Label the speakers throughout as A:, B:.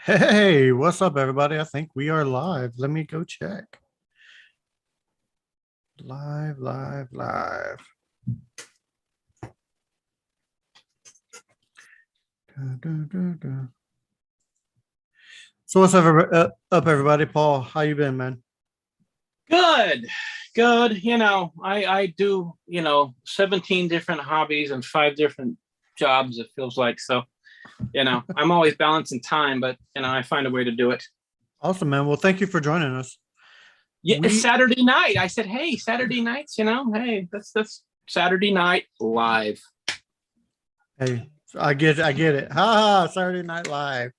A: Hey, what's up, everybody? I think we are live. Let me go check. Live, live, live. So what's up, everybody? Paul, how you been, man?
B: Good, good. I do, 17 different hobbies and five different jobs, it feels like. So, I'm always balancing time, but, I find a way to do it.
A: Awesome, man. Well, thank you for joining us.
B: Yeah, it's Saturday night. I said, hey, Saturday nights, hey, that's Saturday night live.
A: Hey, I get it. Ha ha, Saturday Night Live.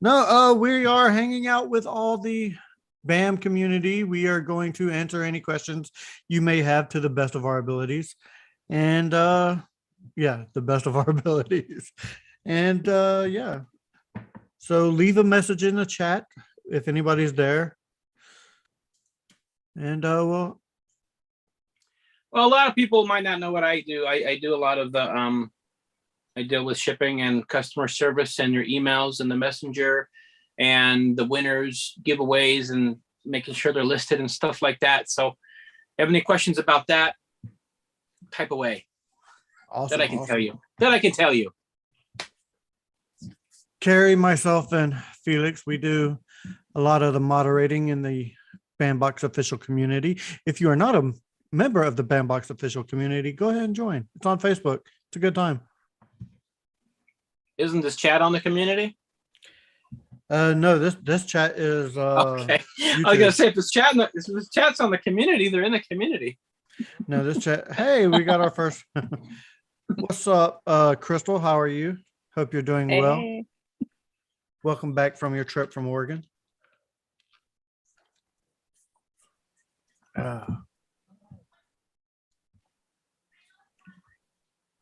A: No, we are hanging out with all the BAM community. We are going to answer any questions you may have to the best of our abilities. And yeah, the best of our abilities. And yeah. So leave a message in the chat if anybody's there. And
B: Well, a lot of people might not know what I do. I do a lot of I deal with shipping and customer service and your emails and the messenger and the winners giveaways and making sure they're listed and stuff like that. So have any questions about that, type away.
A: Awesome,
B: that I can tell you.
A: Carrie, myself, and Felix, we do a lot of the moderating in the Bandbox official community. If you are not a member of the Bandbox official community, go ahead and join. It's on Facebook. It's a good time.
B: Isn't this chat on the community?
A: No, this chat is
B: okay. YouTube. I was gonna say if this chat's on the community, they're in the community.
A: No, this chat. Hey, we got our first. What's up, Crystal? How are you? Hope you're doing well. Welcome back from your trip from Oregon.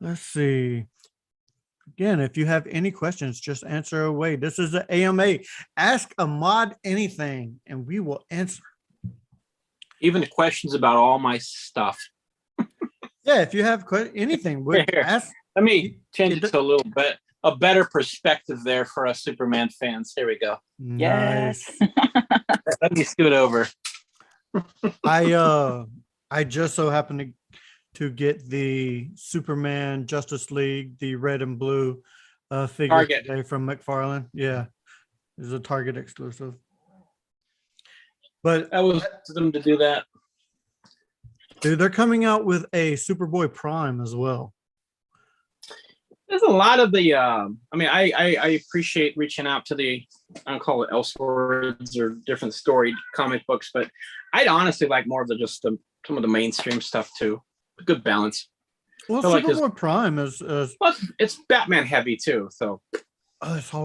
A: Let's see. Again, if you have any questions, just answer away. This is the AMA. Ask a mod anything, and we will answer.
B: Even the questions about all my stuff.
A: Yeah, if you have anything,
B: ask. Let me change it to a little bit. A better perspective there for us Superman fans. Here we go.
A: Nice.
B: Let me scoot over.
A: I just so happened to get the Superman Justice League, the red and blue figure today from McFarlane. Yeah, it's a Target exclusive. But
B: I was them to do that.
A: Dude, they're coming out with a Superboy Prime as well.
B: There's a lot of the I appreciate reaching out to the I don't call it Elseworlds or different story comic books, but I'd honestly like more of some of the mainstream stuff too. A good balance.
A: Well, Superboy Prime is
B: well, it's Batman heavy too, so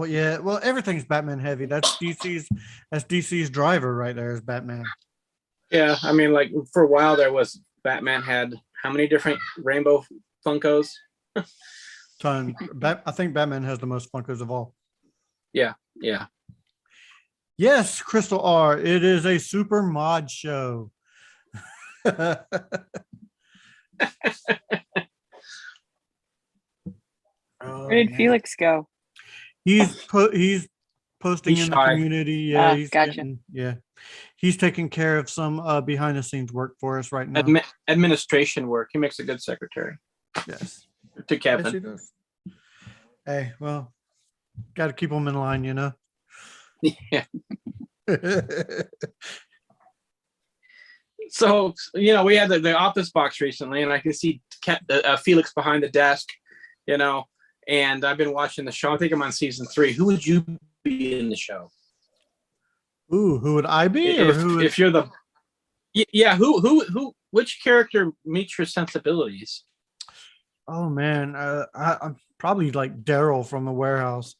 A: yeah. Well, everything's Batman heavy. That's DC's driver right there is Batman.
B: Yeah, I mean, like for a while there was Batman had how many different rainbow Funkos?
A: Ton. I think Batman has the most Funkos of all.
B: Yeah.
A: Yes, Crystal R. It is a super mod show.
C: Where did Felix go?
A: He's posting in the community. Yeah,
C: gotcha.
A: He's taking care of some behind the scenes work for us right now.
B: Administration work. He makes a good secretary.
A: Yes.
B: To Kevin. Yes, he
A: does. Hey, well, got to keep them in line, you know.
B: Yeah. So we had the office box recently, and I can see Felix behind the desk, and I've been watching the show. I think I'm on season 3. Who would you be in the show?
A: Ooh, who would I be?
B: If you're the which character meets your sensibilities?
A: Oh man, I'm probably like Daryl from the warehouse.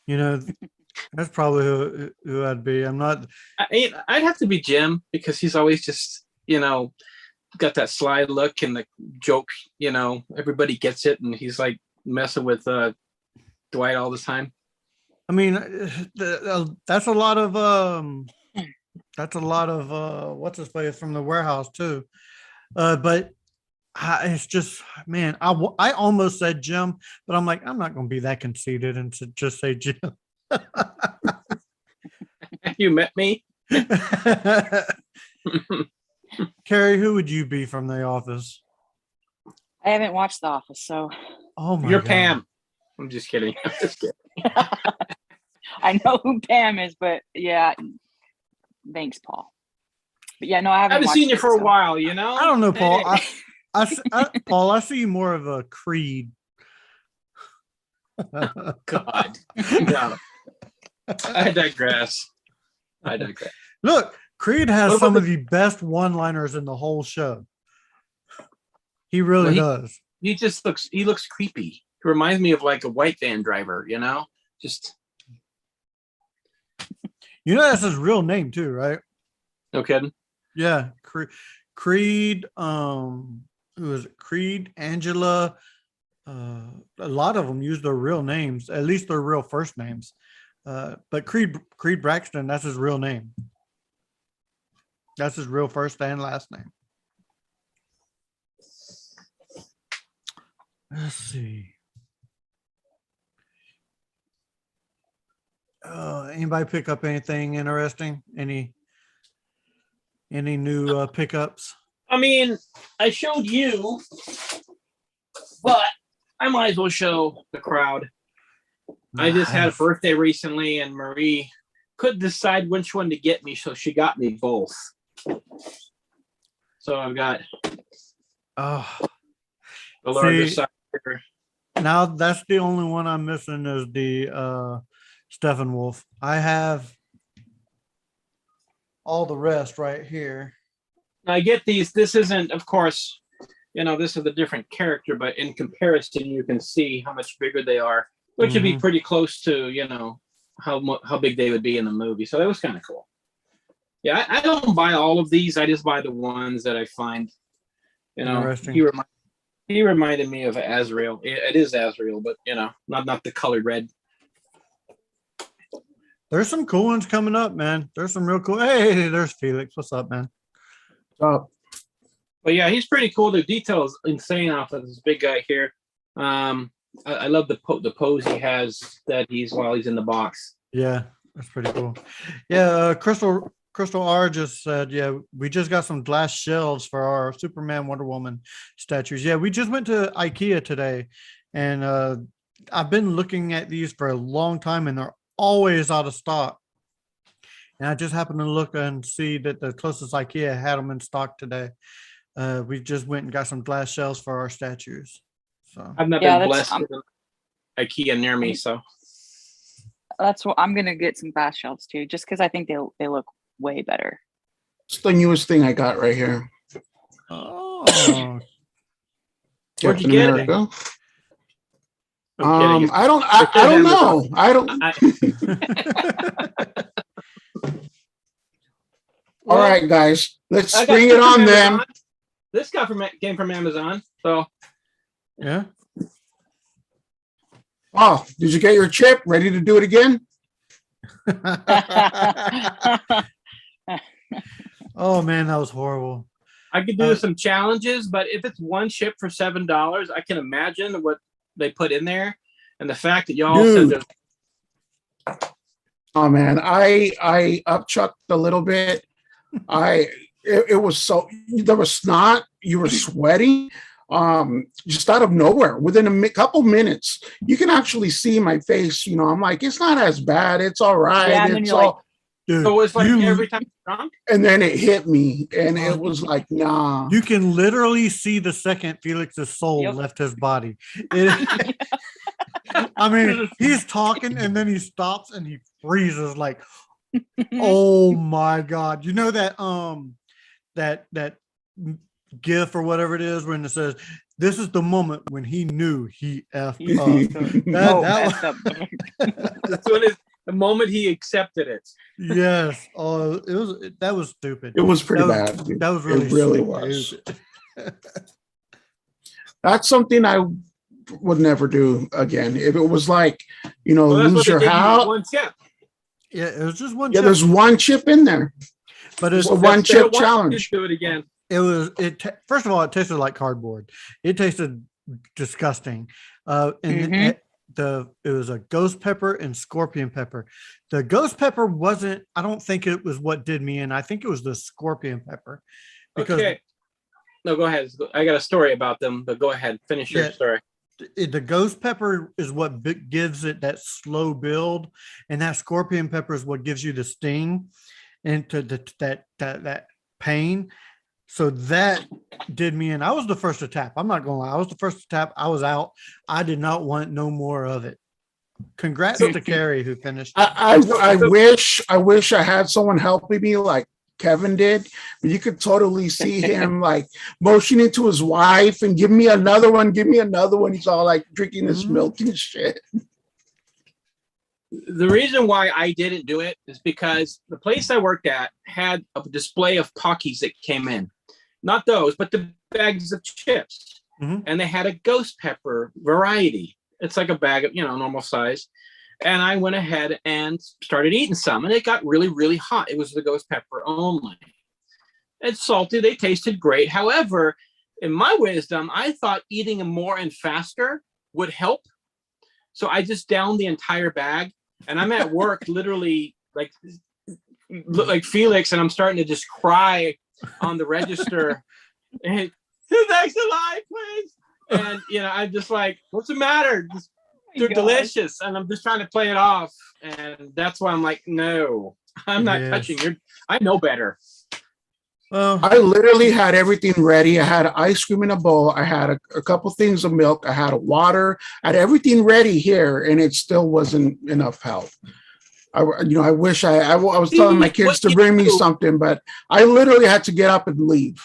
A: That's probably who I'd be. I'm not.
B: I'd have to be Jim because he's always just got that sly look and the joke. Everybody gets it, and he's like messing with Dwight all the time.
A: I mean, that's a lot of what's his face from the warehouse too. But It's just, man, I almost said Jim, but I'm like, I'm not going to be that conceited and just say Jim.
B: Have you met me?
A: Carrie, who would you be from The Office?
C: I haven't watched The Office, so
A: Oh my
B: You're
A: God.
B: Pam. I'm just kidding. I'm just kidding.
C: I know who Pam is, but yeah, thanks, Paul. But yeah, no, I
B: I
C: haven't
B: haven't
C: watched
B: seen you
C: it,
B: for a
C: so-
B: while, you know?
A: I don't know, Paul.
B: Hey.
A: Paul, I see you more of a Creed.
B: God. No. I digress.
A: Look, Creed has
B: What about
A: some of the best one-liners in the whole show. He really does.
B: He looks creepy. He reminds me of like a white van driver, you know? Just
A: You know that's his real name too, right?
B: no kidding.
A: Yeah, Creed. Who is it? Creed, Angela. A lot of them use their real names, at least their real first names. But Creed Braxton, that's his real name. That's his real first and last name. Let's see. Anybody pick up anything interesting? Any new pickups?
B: I mean, I showed you, but I might as well show the crowd. I just had a
A: Nice.
B: birthday recently, and Marie couldn't decide which one to get me, so she got me both. So I've got
A: Oh,
B: the larger
A: See-
B: size here.
A: now that's the only one I'm missing is the Steppenwolf. I have all the rest right here.
B: I get these. This isn't, of course, this is a different character, but in comparison, you can see how much bigger they are, which would be
A: Mhm.
B: pretty close to, how big they would be in the movie. So that was kind of cool. Yeah, I don't buy all of these. I just buy the ones that I find.
A: Interesting.
B: He reminded me of Azrael. It is Azrael, but not the colored red.
A: There's some cool ones coming up, man. There's some real cool. Hey, there's Felix. What's up, man?
D: So,
B: But yeah, he's pretty cool. The detail is insane off of this big guy here. I love the pose he has that while he's in the box.
A: Yeah, that's pretty cool. Yeah, Crystal R just said, yeah, we just got some glass shelves for our Superman, Wonder Woman statues. Yeah, we just went to IKEA today, and I've been looking at these for a long time, and they're always out of stock. And I just happened to look and see that the closest IKEA had them in stock today. We just went and got some glass shelves for our statues. So
B: I've not
C: Yeah,
B: been
C: that's-
B: blessed with an IKEA near me, so
C: That's what I'm gonna get, some glass shelves too, just because I think they look way better.
D: it's the newest thing I got right here.
A: oh,
B: Where'd you
D: Captain
B: get it?
D: America.
B: I'm kidding.
D: I don't know. I don't. All right, guys, let's
B: I got
D: bring
B: this
D: it
B: from
D: on then.
B: Amazon. This came from Amazon, so
A: yeah.
D: Oh, did you get your chip? Ready to do it again?
A: Oh man, that was horrible.
B: I could do some challenges. But if it's one chip for $7, I can imagine what they put in there, and the fact that y'all said
D: Dude.
B: there's
D: Oh man, I upchucked a little bit. It was so, there was snot. You were sweating. Just out of nowhere, within a couple minutes, you can actually see my face. I'm like, it's not as bad. It's all right.
C: Yeah, and then
D: It's
C: you're
D: all,
A: Dude,
B: so it's like
A: you,
B: every time you're drunk.
D: and then it hit me, and it was like, nah.
A: you can literally see the second Felix's soul
C: Yep.
A: left his body. It- I mean, he's talking and then he stops and he freezes like, oh my God. You know that that gif or whatever it is when it says, this is the moment when he knew he effed up.
C: Messed up.
B: That's when the moment he accepted it.
A: Yes. Oh, that was stupid.
D: It was pretty
A: That
D: bad.
A: That was really
D: It really was.
A: stupid.
D: That's something I would never do again. If it was like,
B: Well, that's
D: lose
B: what they
D: your
B: did
D: house.
B: one chip.
A: Yeah, it was just one
D: Yeah,
A: chip,
D: there's one chip in there.
A: but it's
D: a one
B: They
D: chip
B: don't want you
D: challenge.
B: to do it again.
A: First of all, it tasted like cardboard. It tasted disgusting. And
C: Mhm.
A: it was a ghost pepper and scorpion pepper. The ghost pepper wasn't, I don't think it was what did me in. I think it was the scorpion pepper. Because
B: Okay. No, go ahead. I got a story about them, but go ahead. Finish your story.
A: the ghost pepper is what gives it that slow build, and that scorpion pepper is what gives you the sting and that pain. So that did me in. I was the first to tap. I'm not gonna lie. I was the first to tap. I was out. I did not want no more of it. Congrats to Carrie who finished.
D: I wish I had someone helping me like Kevin did, but you could totally see him like motioning to his wife and give me another one, give me another one. He's all like drinking this milk and shit.
B: The reason why I didn't do it is because the place I worked at had a display of Pockies that came in. Not those, but the bags of chips.
A: Mhm.
B: And they had a ghost pepper variety. It's like a bag of, normal size. And I went ahead and started eating some, and it got really, really hot. It was the ghost pepper only. It's salty. They tasted great. However, in my wisdom, I thought eating them more and faster would help. So I just downed the entire bag, and I'm at work literally like Felix, and I'm starting to just cry on the register. And, thanks a lot, please. And, I'm just like, what's the matter? They're delicious, and I'm just trying to play it off, and that's why I'm like, no, I'm not touching your. I know better.
A: Well,
D: I literally had everything ready. I had ice cream in a bowl. I had a couple things of milk. I had water. I had everything ready here, and it still wasn't enough help. I wish I was telling my kids to bring me something, but I literally had to get up and leave.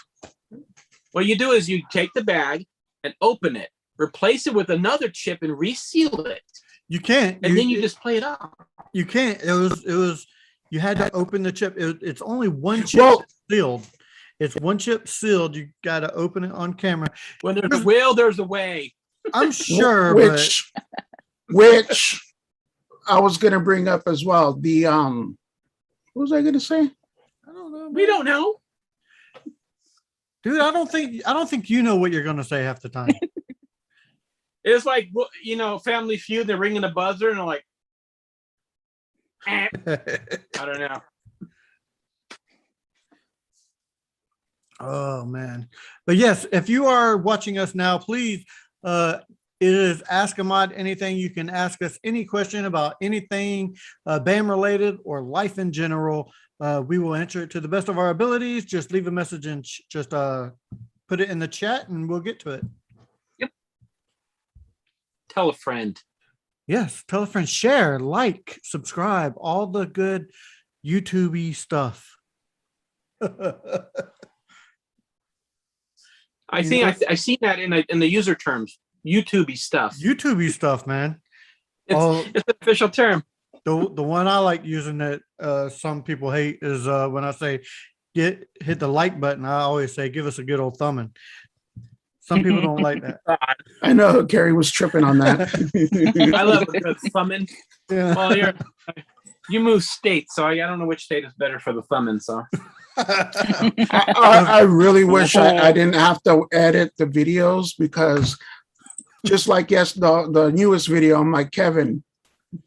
B: What you do is you take the bag and open it, replace it with another chip and reseal it.
A: You can't.
B: And then you just play it off.
A: You can't. It was. You had to open the chip. It's only one chip sealed. It's one chip sealed. You got to open it on camera.
B: When there's a will, there's a way.
A: I'm sure.
D: Which I was going to bring up as well. The what was I going to say?
A: I don't know.
B: We don't know.
A: Dude, I don't think you know what you're going to say half the time.
B: It's like, Family Feud, they're ringing the buzzer and they're like, I don't know.
A: Oh man. But yes, if you are watching us now, please it is Ask a Mod Anything. You can ask us any question about anything BAM related or life in general. We will answer it to the best of our abilities. Just leave a message and just put it in the chat and we'll get to it.
B: Yep. Tell a friend.
A: Yes, tell a friend, share, like, subscribe, all the good YouTube-y stuff.
B: I seen that in the user terms. YouTube-y stuff.
A: YouTube-y stuff, man.
B: It's an official term.
A: The one I like using that some people hate is when I say hit the like button. I always say give us a good old thumbing. Some people don't like that.
D: I know Gary was tripping on that.
B: I love a good thumbing.
A: Yeah.
B: Well, you move states, so I don't know which state is better for the thumbing. So
D: I really wish I didn't have to edit the videos, because just like the newest video, I'm like, Kevin,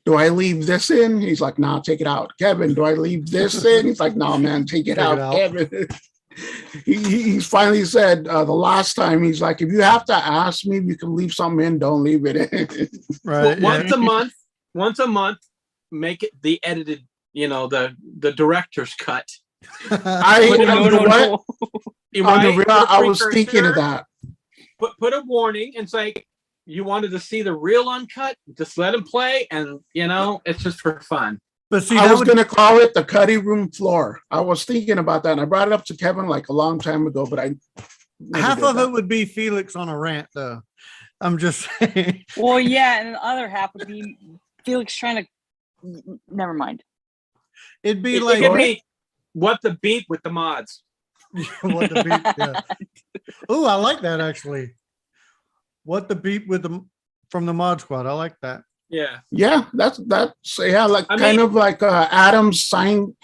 D: do I leave this in? He's like, nah, take it out. Kevin, do I leave this in? He's like, no, man, take it out. Kevin. He finally said the last time, he's like, if you have to ask me if you can leave something in, don't leave it in.
A: Right.
B: Well, once a month, make it the edited, the director's cut.
D: I was thinking of that.
B: Put a warning and say, you wanted to see the real uncut, just let him play, and it's just for fun.
A: But see,
D: I was going to call it the cutting room floor. I was thinking about that, and I brought it up to Kevin like a long time ago, but I
A: half of it would be Felix on a rant, though. I'm just saying.
C: Well, yeah, and the other half would be Felix trying to. Never mind.
A: It'd be
B: what the beep with the mods.
A: What the beep? Yeah. Oh, I like that actually. What the beep from the mod squad? I like that.
B: Yeah,
D: that's like kind of like Adam's signed,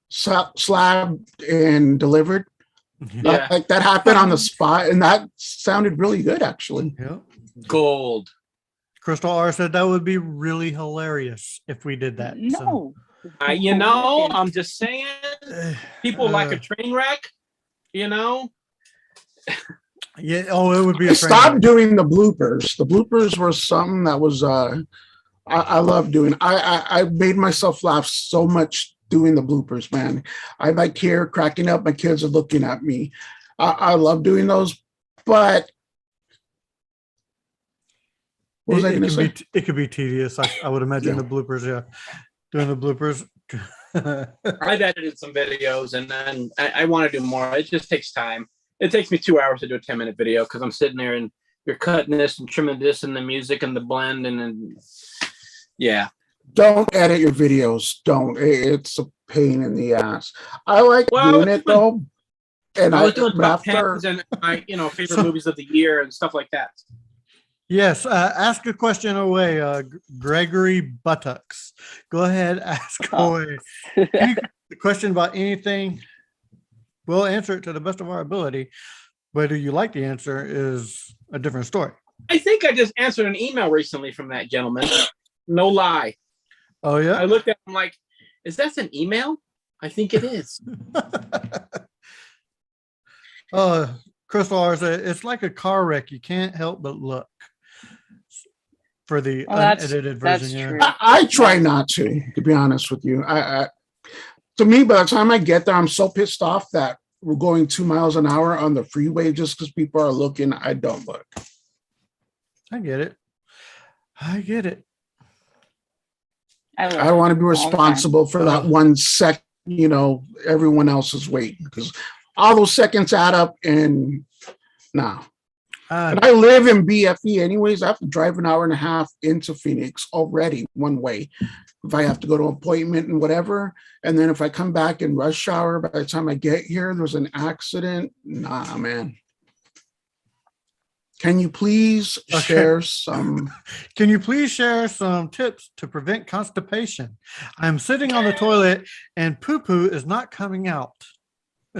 D: slabbed, and delivered.
B: Yeah.
D: Like that happened on the spot, and that sounded really good, actually.
A: Yeah.
B: Gold.
A: Crystal R said that would be really hilarious if we did that. So,
C: No.
B: You know, I'm just saying, people like a
A: uh,
B: train wreck. You know,
A: yeah. Oh, it would be
D: I
A: a train
D: stopped
A: wreck.
D: doing the bloopers. The bloopers were something that was I love doing. I made myself laugh so much doing the bloopers, man. I like here cracking up. My kids are looking at me. I love doing those, but what was I going to say?
A: It could be tedious. I would imagine
D: Yeah.
A: the bloopers. Yeah, doing the bloopers.
B: I've edited some videos, and then I want to do more. It just takes time. It takes me 2 hours to do a 10-minute video because I'm sitting there and you're cutting this and trimming this and the music and the blend and then yeah.
D: Don't edit your videos. Don't. It's a pain in the ass. I like doing it though. And
B: I was doing top
D: after
B: tens and my favorite movies of the year and stuff like that.
A: Yes, ask a question away, Gregory Buttocks. Go ahead, ask away. Any question about anything, we'll answer it to the best of our ability. Whether you like the answer is a different story.
B: I think I just answered an email recently from that gentleman. No lie.
A: Oh yeah.
B: I looked at him like, is that an email? I think it is.
A: Crystal R said it's like a car wreck. You can't help but look. For the unedited version, yeah.
C: True.
D: I try not to be honest with you. To me, by the time I get there, I'm so pissed off that we're going 2 miles an hour on the freeway just because people are looking. I don't look.
A: I get it.
D: I don't want to be responsible for that 1 second, everyone else is waiting because all those seconds add up and now. And I live in BFE anyways. I have to drive an hour and a half into Phoenix already one way. If I have to go to an appointment and whatever. And then if I come back in rush hour, by the time I get here, there's an accident. Nah, man. Can you please share some?
A: Can you please share some tips to prevent constipation? I'm sitting on the toilet and poo-poo is not coming out.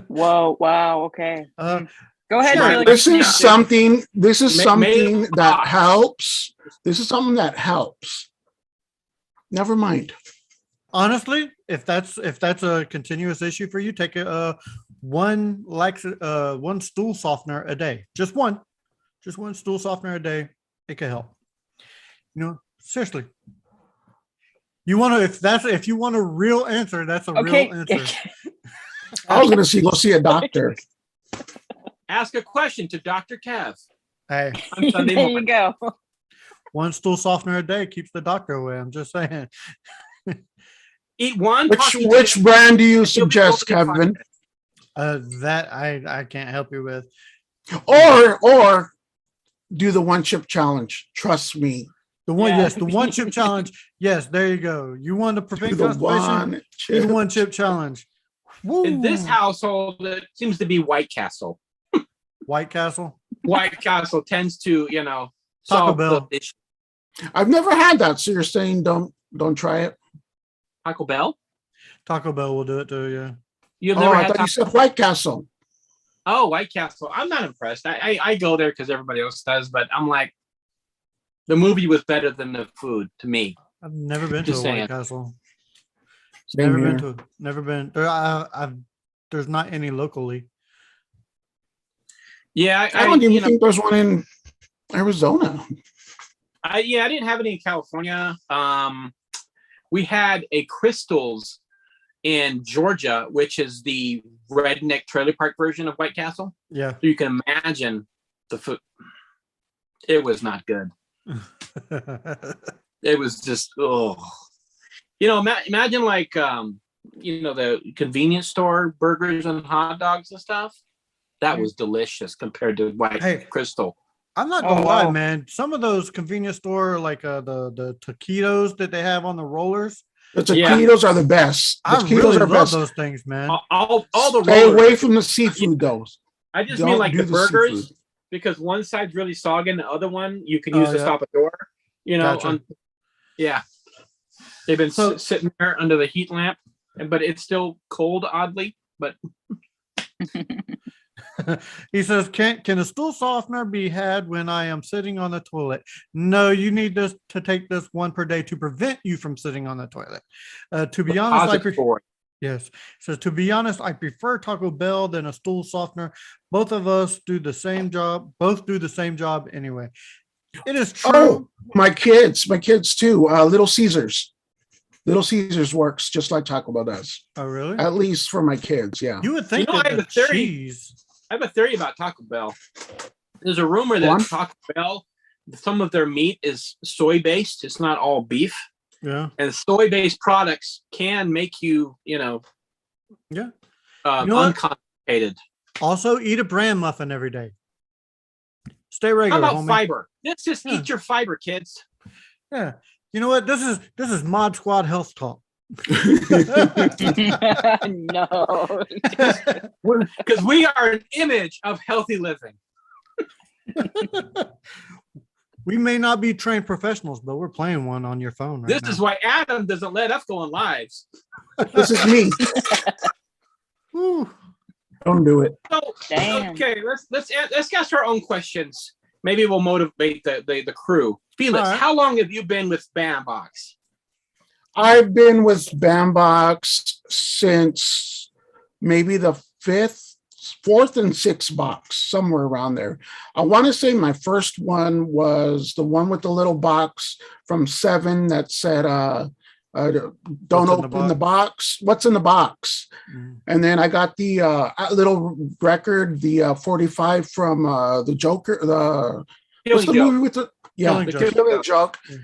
C: Whoa! Wow. Okay. Go ahead.
B: Sure.
C: Felix.
D: This is something. This is something that
B: box.
D: helps. This is something that helps. Never mind.
A: Honestly, if that's a continuous issue for you, take one stool softener a day. Just one stool softener a day. It can help. Seriously. You want to if you want a real answer, that's a real answer.
D: I was going to go see a doctor.
B: Ask a question to Dr. Kev.
A: Hey,
B: On Sunday
C: There
B: morning.
C: you go.
A: one stool softener a day keeps the doctor away. I'm just saying.
B: Eat one.
D: Which brand do you suggest, Kevin?
A: That I can't help you with.
D: Or do the 1 chip challenge. Trust me.
A: The one,
C: Yeah.
A: yes, the 1 chip challenge. Yes, there you go. You want to
D: Do
A: prevent
D: the
A: constipation?
D: 1
A: Do
D: chip.
A: the 1 chip challenge. Woo.
B: In this household, it seems to be White Castle.
A: White Castle,
B: White Castle tends to,
A: Taco
B: solve
A: Bell.
B: the issue.
D: I've never had that. So you're saying don't try it?
B: Taco Bell?
A: Taco Bell will do it too. Yeah.
B: You've
D: Oh,
B: never
D: I
B: had
D: thought you
B: Taco
D: said White Castle.
B: Oh, White Castle. I'm not impressed. I go there because everybody else does, but I'm like, the movie was better than the food to me.
A: I've never been to
B: Just
A: a White
B: saying.
A: Castle.
D: Same here.
A: Never been. There's not any locally.
B: Yeah,
D: I don't even think there's one in Arizona.
B: I didn't have any in California. We had a Crystals in Georgia, which is the redneck trailer park version of White Castle.
A: Yeah.
B: So you can imagine the food. It was not good. It was just imagine like the convenience store burgers and hot dogs and stuff. That was delicious compared to White Crystal.
A: I'm not gonna lie, man. Some of those convenience store, like the taquitos that they have on the rollers,
D: The taquitos are the best. The
A: I
D: taquitos
A: really
D: are
A: love
D: best.
A: those things, man.
B: All the
D: Stay
B: rollers.
D: away from the seafood, though.
B: I just
D: Don't
B: mean like
D: do
B: the
D: the
B: burgers,
D: seafood.
B: because one side's really soggy and the other one you can use to
A: yeah.
B: stop a door.
A: Gotcha.
B: They've been
A: So-
B: sitting there under the heat lamp, but it's still cold, oddly. But
A: He says, can a stool softener be had when I am sitting on the toilet? No, you need this to take this one per day to prevent you from sitting on the toilet. To be honest, yes. So to be honest, I prefer Taco Bell than a stool softener. Both of us do the same job. Both do the same job anyway. It is true.
D: Oh, my kids too. Little Caesars. Little Caesars works just like Taco Bell does.
A: Oh, really?
D: At least for my kids, yeah.
A: You would think
B: You know,
A: that
B: I have
A: the
B: a theory.
A: cheese.
B: I have a theory about Taco Bell. There's a rumor
D: Go on.
B: that Taco Bell, some of their meat is soy-based. It's not all beef.
A: Yeah.
B: And soy-based products can make you,
A: Yeah. You know what?
B: unconstipated.
A: Also, eat a bran muffin every day. Stay
B: How
A: regular,
B: about
A: homie.
B: fiber? Let's just
A: Yeah.
B: eat your fiber, kids.
A: Yeah. You know what? This is Mod Squad health talk.
C: No.
B: Because we are an image of healthy living.
A: We may not be trained professionals, but we're playing one on your phone right
B: This
A: now.
B: is why Adam doesn't let us go on lives.
D: This is me.
A: Whew.
D: Don't do it.
B: So,
C: Damn.
B: okay, let's ask our own questions. Maybe we'll motivate the crew. Felix,
A: All right.
B: how long have you been with Bambox?
D: I've been with Bambox since maybe the fourth and sixth box, somewhere around there. I want to say my first one was the one with the little box from 7 that said, don't
A: What's in the
D: open the box. What's in the box?
A: Mm.
D: And then I got the little record, the 45 from the Joker, what's the movie with the
A: Killing
B: The
A: Joke.
D: Killing Joke.
A: Yeah.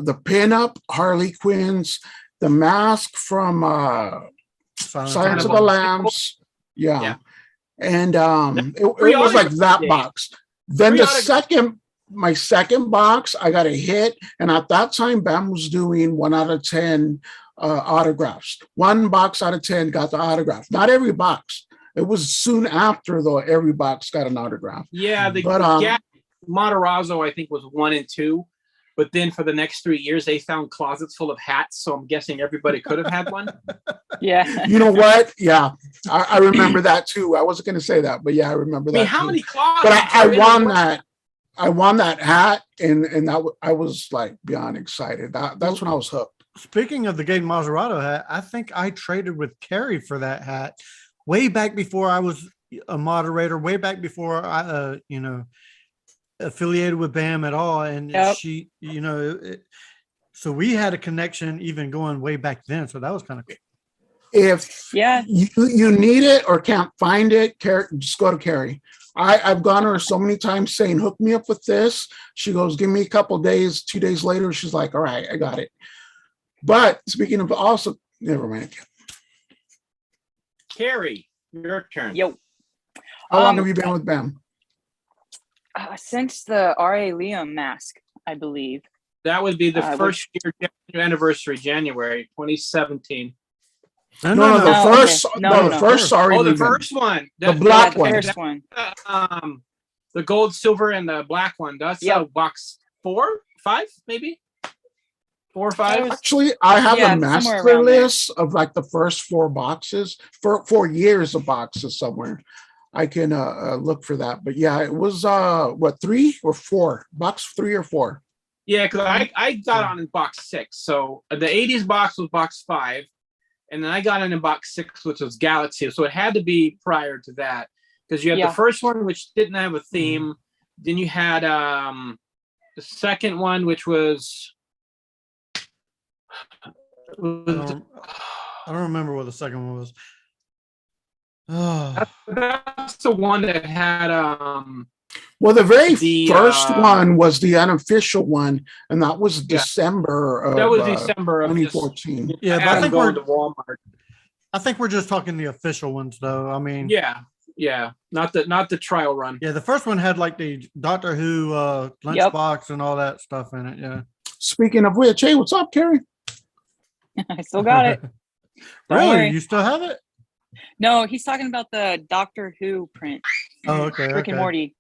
D: The pinup, Harley Quinn's, the mask from Silence of the Lambs. Yeah.
B: Yeah.
D: And it was like that
B: Yeah.
D: box. Then
B: Free
D: my second box, I got a hit. And at that time, Bam was doing 1 out of 10 autographs. 1 box out of 10 got the autograph. Not every box. It was soon after, though, every box got an autograph.
B: Yeah, the
D: But,
B: Gap Matarazzo, I think, was 1 and 2. But then for the next 3 years, they found closets full of hats. So I'm guessing everybody could have had one.
C: Yeah.
D: You know what? Yeah, I remember that too. I wasn't going to say that, but yeah, I remember
B: I
D: that.
B: mean, how
D: too.
B: many closets?
D: But I
B: are in
D: won
B: a-
D: that. I won that hat, and I was like beyond excited. That's when I was hooked.
A: Speaking of the Gaten Maserati hat, I think I traded with Carrie for that hat way back before I was a moderator, way back before I, affiliated with BAM at all. And
C: Yep.
A: she, so we had a connection even going way back then. So that was kind of cool.
D: If
C: Yeah.
D: you need it or can't find it, just go to Carrie. I've gone to her so many times saying, hook me up with this. She goes, give me a couple days. 2 days later, she's like, all right, I got it. But speaking of also, never mind.
B: Carrie, your turn.
C: Yo.
D: How long have you been with BAM?
C: Since the R.A. Liam mask, I believe.
B: That would be the
C: Which-
B: first year anniversary, January 2017.
D: No,
C: No,
D: the
C: okay.
D: first,
C: No.
D: the first. Sorry,
B: Oh, the
D: Legion.
B: first one.
D: The black
C: the
D: one.
C: first one.
B: The gold, silver, and the black one. That's
C: Yep.
B: box 4, 5, maybe 4 or 5.
C: was-
D: Actually, I have
C: Yeah,
D: a
C: somewhere
D: master
C: around there.
D: list of like the first 4 boxes for 4 years of boxes somewhere. I can look for that. But yeah, it was 3 or 4? Box 3 or 4?
B: Yeah, because I got on in box 6. So the 80s box was box 5, and then I got in box 6, which was Galaxy. So it had to be prior to that, because you had
C: Yeah.
B: the first one, which didn't have a theme. Then you had the second one, which was.
A: I don't remember what the second one was. Oh,
B: That's the one that had
D: Well, the very
B: The,
D: first one was the unofficial one, and that was
B: Yeah.
D: December of
B: that was December of
D: 2014.
A: yeah, but I
B: Adam
A: think
B: going
A: we're
B: to Walmart.
A: I think we're just talking the official ones, though. I mean,
B: Yeah, not the trial run.
A: yeah, the first one had like the Doctor Who lunchbox and all that stuff in it. Yeah,
D: Speaking of which, hey, what's up, Carrie?
C: I still got it. Don't
A: Really,
C: worry.
A: you still have it?
C: No, he's talking about the Doctor Who print.
A: Oh, okay.
C: Rick and
A: okay.
C: Morty.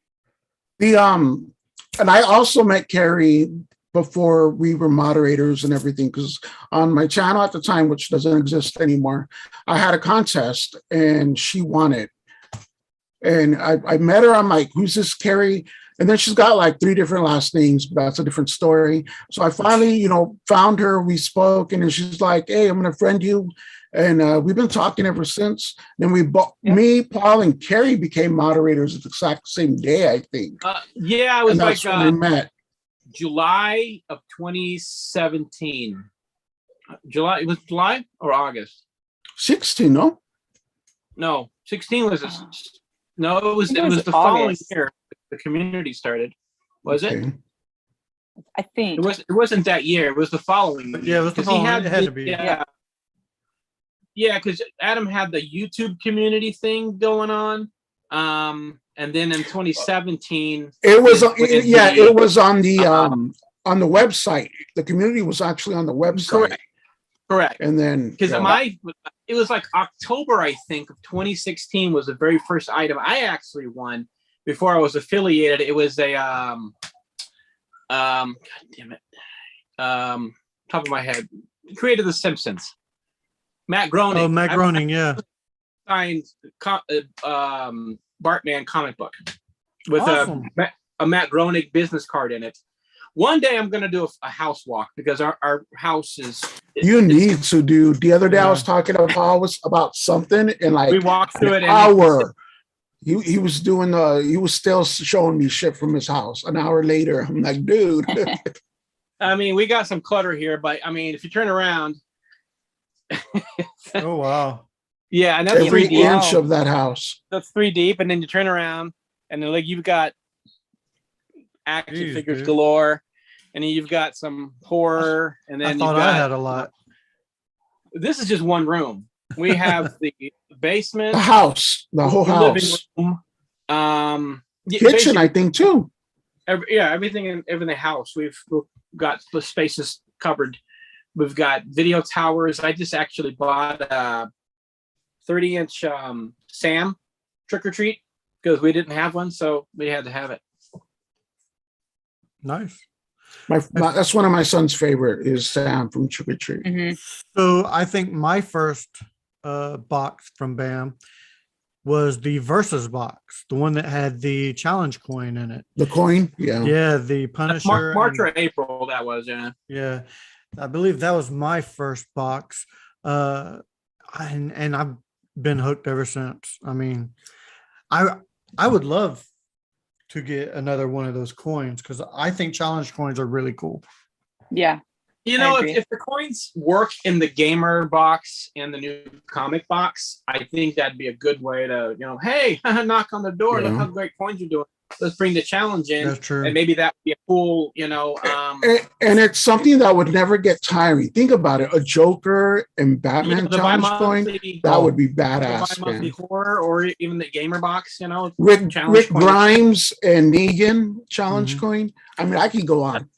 D: The and I also met Carrie before we were moderators and everything, because on my channel at the time, which doesn't exist anymore, I had a contest and she won it. And I met her. I'm like, who's this Carrie? And then she's got like 3 different last names, but that's a different story. So I finally, found her. We spoke, and then she's like, hey, I'm going to friend you. And we've been talking ever since. Then me, Paul, and Carrie became moderators at the exact same day, I think.
B: Yeah, it was
D: And that's when we met.
B: July of 2017. July, it was July or August?
D: 16, no?
B: No, 16 was no, it was
C: it was
B: the following
C: August.
B: year the community started. Was it?
D: Okay.
C: I think.
B: It wasn't that year. It was the following
A: But
B: year.
A: yeah, it was the
B: 'Cause he
A: following. It had to be.
B: Yeah, because Adam had the YouTube community thing going on. And then in 2017,
D: It was
B: it
D: it was on the website. The community was actually on the website.
B: correct.
D: And then
B: Because it was like October, I think, of 2016 was the very first item I actually won before I was affiliated. It was a God damn it, top of my head, created The Simpsons. Matt Groening.
A: Oh, Matt Groening, yeah.
B: Signed Bartman comic book with
A: Awesome.
B: a Matt Groening business card in it. One day I'm going to do a house walk because our house is.
D: you need to do. The other day I was
A: Yeah.
D: talking to Paul about something, and like
B: We walked through it.
D: an hour. He was doing he was still showing me shit from his house. An hour later, I'm like, dude.
B: I mean, we got some clutter here, but I mean, if you turn around.
A: Oh wow.
B: Yeah, and that's
D: Every
B: 3 deep.
D: inch of that house.
B: That's 3 deep, and then you turn around, and then like you've got action
A: Jeez,
B: figures
A: dude.
B: galore, and then you've got some horror, and then
A: I
B: you've
A: thought
B: got.
A: I had a lot.
B: This is just one room. We have the basement,
D: The house, the whole
B: the
D: house,
B: living room,
D: kitchen, I think too.
B: everything in the house. We've got the spaces covered. We've got video towers. I just actually bought a 30-inch Sam trick or treat because we didn't have one, so we had to have it.
A: Nice.
D: That's one of my son's favorite is Sam from Trick or Treat.
C: Mhm.
A: So I think my first box from BAM was the Versus box, the one that had the challenge coin in it.
D: The coin, yeah.
A: Yeah, the Punisher.
B: March
A: and-
B: or April, that was, yeah.
A: Yeah, I believe that was my first box. And I've been hooked ever since. I mean, I would love to get another one of those coins because I think challenge coins are really cool.
C: Yeah.
B: You know,
C: I agree.
B: if the coins work in the gamer box and the new comic box, I think that'd be a good way to, hey, knock on the door.
D: Yeah.
B: Look how great coins you're doing. Let's bring the challenge in.
A: That's true.
B: And maybe that would be a cool,
D: And it's something that would never get tiring. Think about it. A Joker and Batman
B: the
D: challenge
B: bi-monthly-
D: coin, that would be
B: the
D: badass,
B: bi-monthly
D: man.
B: horror or even the gamer box,
D: Rick
B: challenge coin.
D: Grimes and Negan challenge
A: Mhm.
D: coin. I mean, I could go on.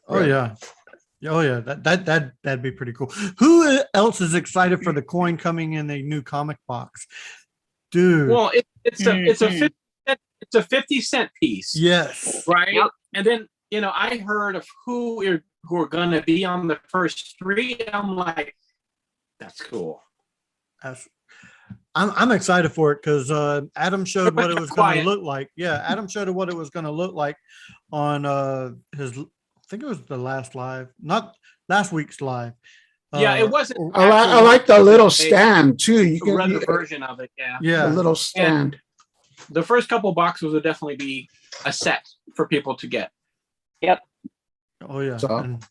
A: Oh yeah. Oh yeah, that'd be pretty cool. Who else is excited for the coin coming in a new comic box? Dude.
B: Well, it's
C: Mhm.
B: a 50-cent piece.
A: Yes.
B: Right.
C: Yep.
B: And then, I heard of who are going to be on the first 3. I'm like, that's cool.
A: I'm excited for it because Adam showed what it was going to
B: Quiet.
A: look like. Yeah, Adam showed what it was going to look like on his. I think it was the last live, not last week's live.
B: Yeah, it wasn't.
D: I like the little stand too. You
B: I read
D: can
B: the version of it. Yeah.
A: Yeah.
D: the little stand.
B: The first couple boxes would definitely be a set for people to get.
A: Oh yeah.
D: So-
A: And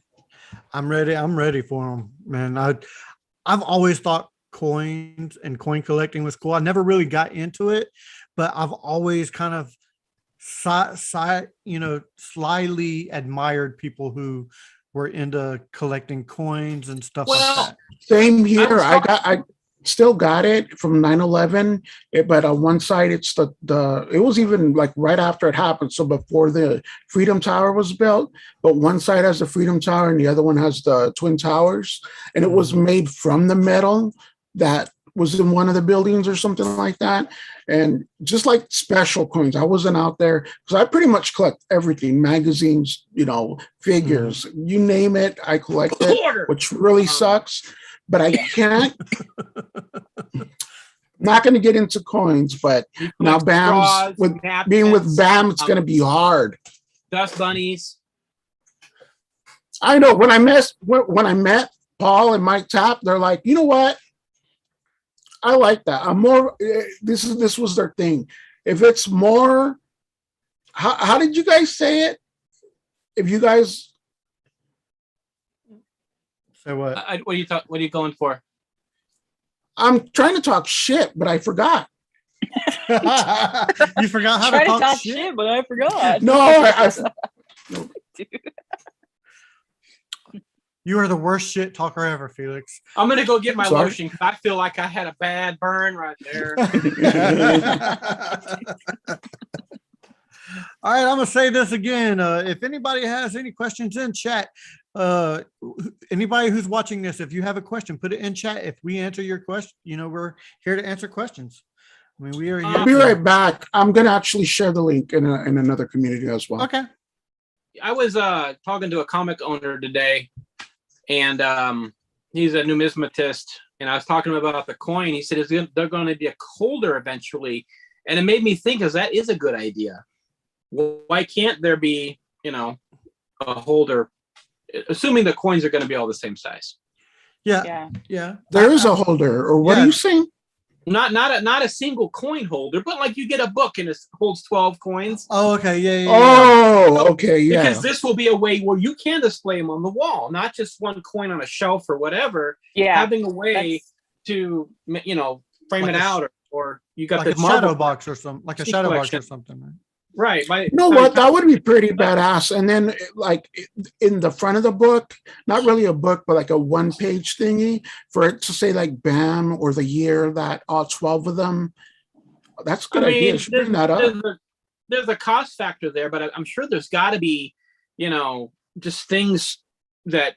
A: I'm ready. I'm ready for them, man. I've always thought coins and coin collecting was cool. I never really got into it, but I've always kind of slyly admired people who were into collecting coins and stuff like
B: Well,
A: that.
D: Same
B: I
D: here.
B: was
D: I still got it from 9/11, but on one side it's the it was even like right after it happened, so before the Freedom Tower was built. But one side has the Freedom Tower and the other one has the Twin Towers, and it was made from the metal that was in one of the buildings or something like that. And just like special coins, I wasn't out there because I pretty much collect everything: magazines, figures, you name it, I collect it,
B: Quarter.
D: which really sucks. But I can't. Not going to get into coins, but
B: He
D: now
B: collects
D: Bam's
B: straws,
D: with
B: napkins,
D: being with Bam, it's going to be hard.
B: dust bunnies.
D: I know when I met Paul and Mike Tapp, they're like, you know what? I like that. I'm more. This was their thing. If it's more, how did you guys say it? If you guys,
A: So what?
B: What are you going for?
D: I'm trying to talk shit, but I forgot.
A: You forgot how
C: Try
A: to talk shit?
C: shit, but I forgot.
D: No, I
A: You are the worst shit talker ever, Felix.
B: I'm gonna go get my
D: Sorry?
B: lotion because I feel like I had a bad burn right there.
A: All right, I'm gonna say this again. If anybody has any questions in chat, anybody who's watching this, if you have a question, put it in chat. If we answer your question, we're here to answer questions. I mean, we are here.
D: I'll be right back. I'm gonna actually share the link in another community as well.
A: Okay.
B: I was talking to a comic owner today, and he's a numismatist, and I was talking to him about the coin. He said they're going to be a holder eventually, and it made me think, because that is a good idea. Why can't there be, a holder, assuming the coins are going to be all the same size?
A: Yeah.
D: There is a holder, or what are you saying?
B: Not a single coin holder, but like you get a book and it holds 12 coins.
A: Oh, okay. Yeah.
D: Oh, okay, yeah.
B: Because this will be a way where you can display them on the wall, not just one coin on a shelf or whatever.
C: Yeah.
B: Having a way to, frame
A: Like
B: it
A: a
B: out, or you got
A: like
B: the
A: a shadow
B: marble
A: box or something, like a
B: Sneak
A: shadow
B: collection.
A: box or something. Right?
B: Right.
D: You know what? That would be pretty badass. And then, like in the front of the book, not really a book, but like a one-page thingy for it to say like BAM or the year that all 12 of them. That's a good idea. You should bring that up.
B: There's a cost factor there, but I'm sure there's got to be, just things that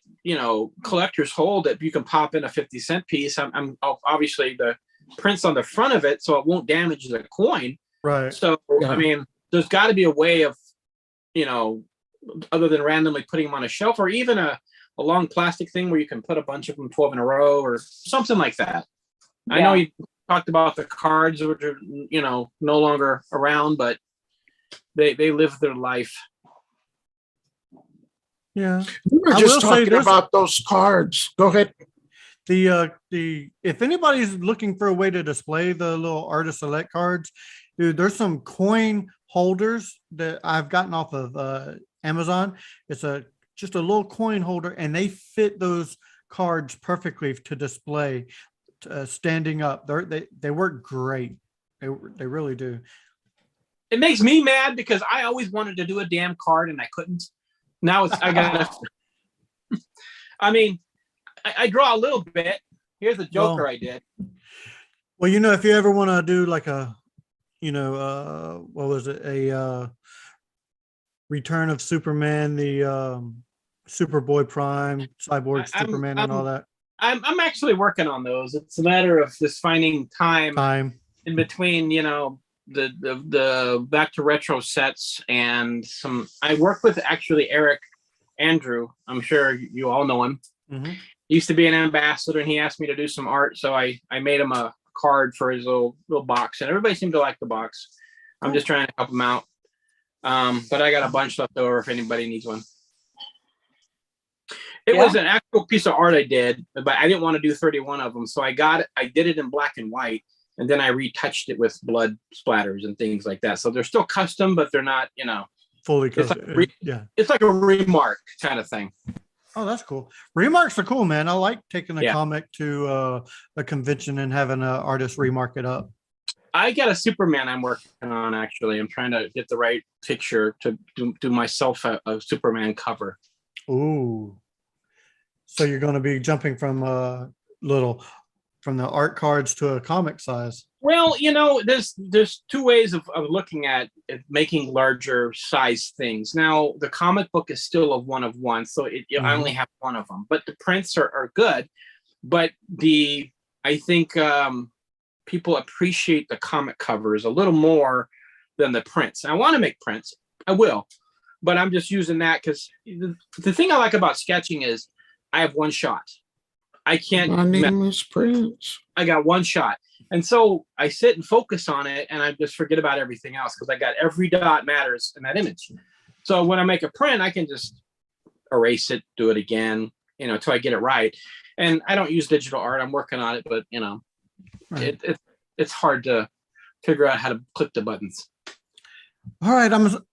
B: collectors hold that you can pop in a 50-cent piece. I'm obviously the prints on the front of it, so it won't damage the coin.
A: Right.
B: So
D: Yeah.
B: I mean, there's got to be a way of, other than randomly putting them on a shelf, or even a long plastic thing where you can put a bunch of them 12 in a row or something like that.
C: Yeah.
B: I know you talked about the cards, which are, no longer around, but they live their life.
A: Yeah.
D: We were
A: I
D: just
A: will say
D: talking
A: this.
D: about those cards. Go ahead.
A: The if anybody's looking for a way to display the little artist select cards, dude, there's some coin holders that I've gotten off of Amazon. It's just a little coin holder, and they fit those cards perfectly to display standing up. They work great. They really do.
B: It makes me mad because I always wanted to do a damn card and I couldn't. Now I gotta. I mean, I draw a little bit. Here's a Joker I did.
A: Well, if you ever want to do like a, what was it? A Return of Superman, the Superboy Prime, Cyborg Superman, and all that.
B: I'm actually working on those. It's a matter of just finding time in between, the Back to Retro sets and some. I work with actually Eric Andrew. I'm sure you all know him.
A: Mm-hmm.
B: He used to be an ambassador, and he asked me to do some art, so I made him a card for his little box, and everybody seemed to like the box. I'm just trying to help him out. But I got a bunch left over if anybody needs one. It was an actual piece of art I did, but I didn't want to do 31 of them, so I did it in black and white, and then I retouched it with blood splatters and things like that. So they're still custom, but they're not,
A: fully
B: it's
A: custom.
B: like
A: Yeah.
B: It's like a remark kind of thing.
A: Oh, that's cool. Remarks are cool, man. I like taking a comic to a convention and having an artist remark it up.
B: I got a Superman I'm working on, actually. I'm trying to get the right picture to do myself a Superman cover.
A: Ooh. So you're going to be jumping from from the art cards to a comic size.
B: Well, there's two ways of looking at making larger size things. Now, the comic book is still a one of one, so I only have one of them. But the prints are good. But I think people appreciate the comic covers a little more than the prints. And I want to make prints. I will. But I'm just using that because the thing I like about sketching is I have one shot. I can't.
D: My name is Prince.
B: I got one shot. And so I sit and focus on it, and I just forget about everything else because I got every dot matters in that image. So when I make a print, I can just erase it, do it again, until I get it right. And I don't use digital art. I'm working on it, but
A: Right.
B: it's hard to figure out how to click the buttons.
A: All right.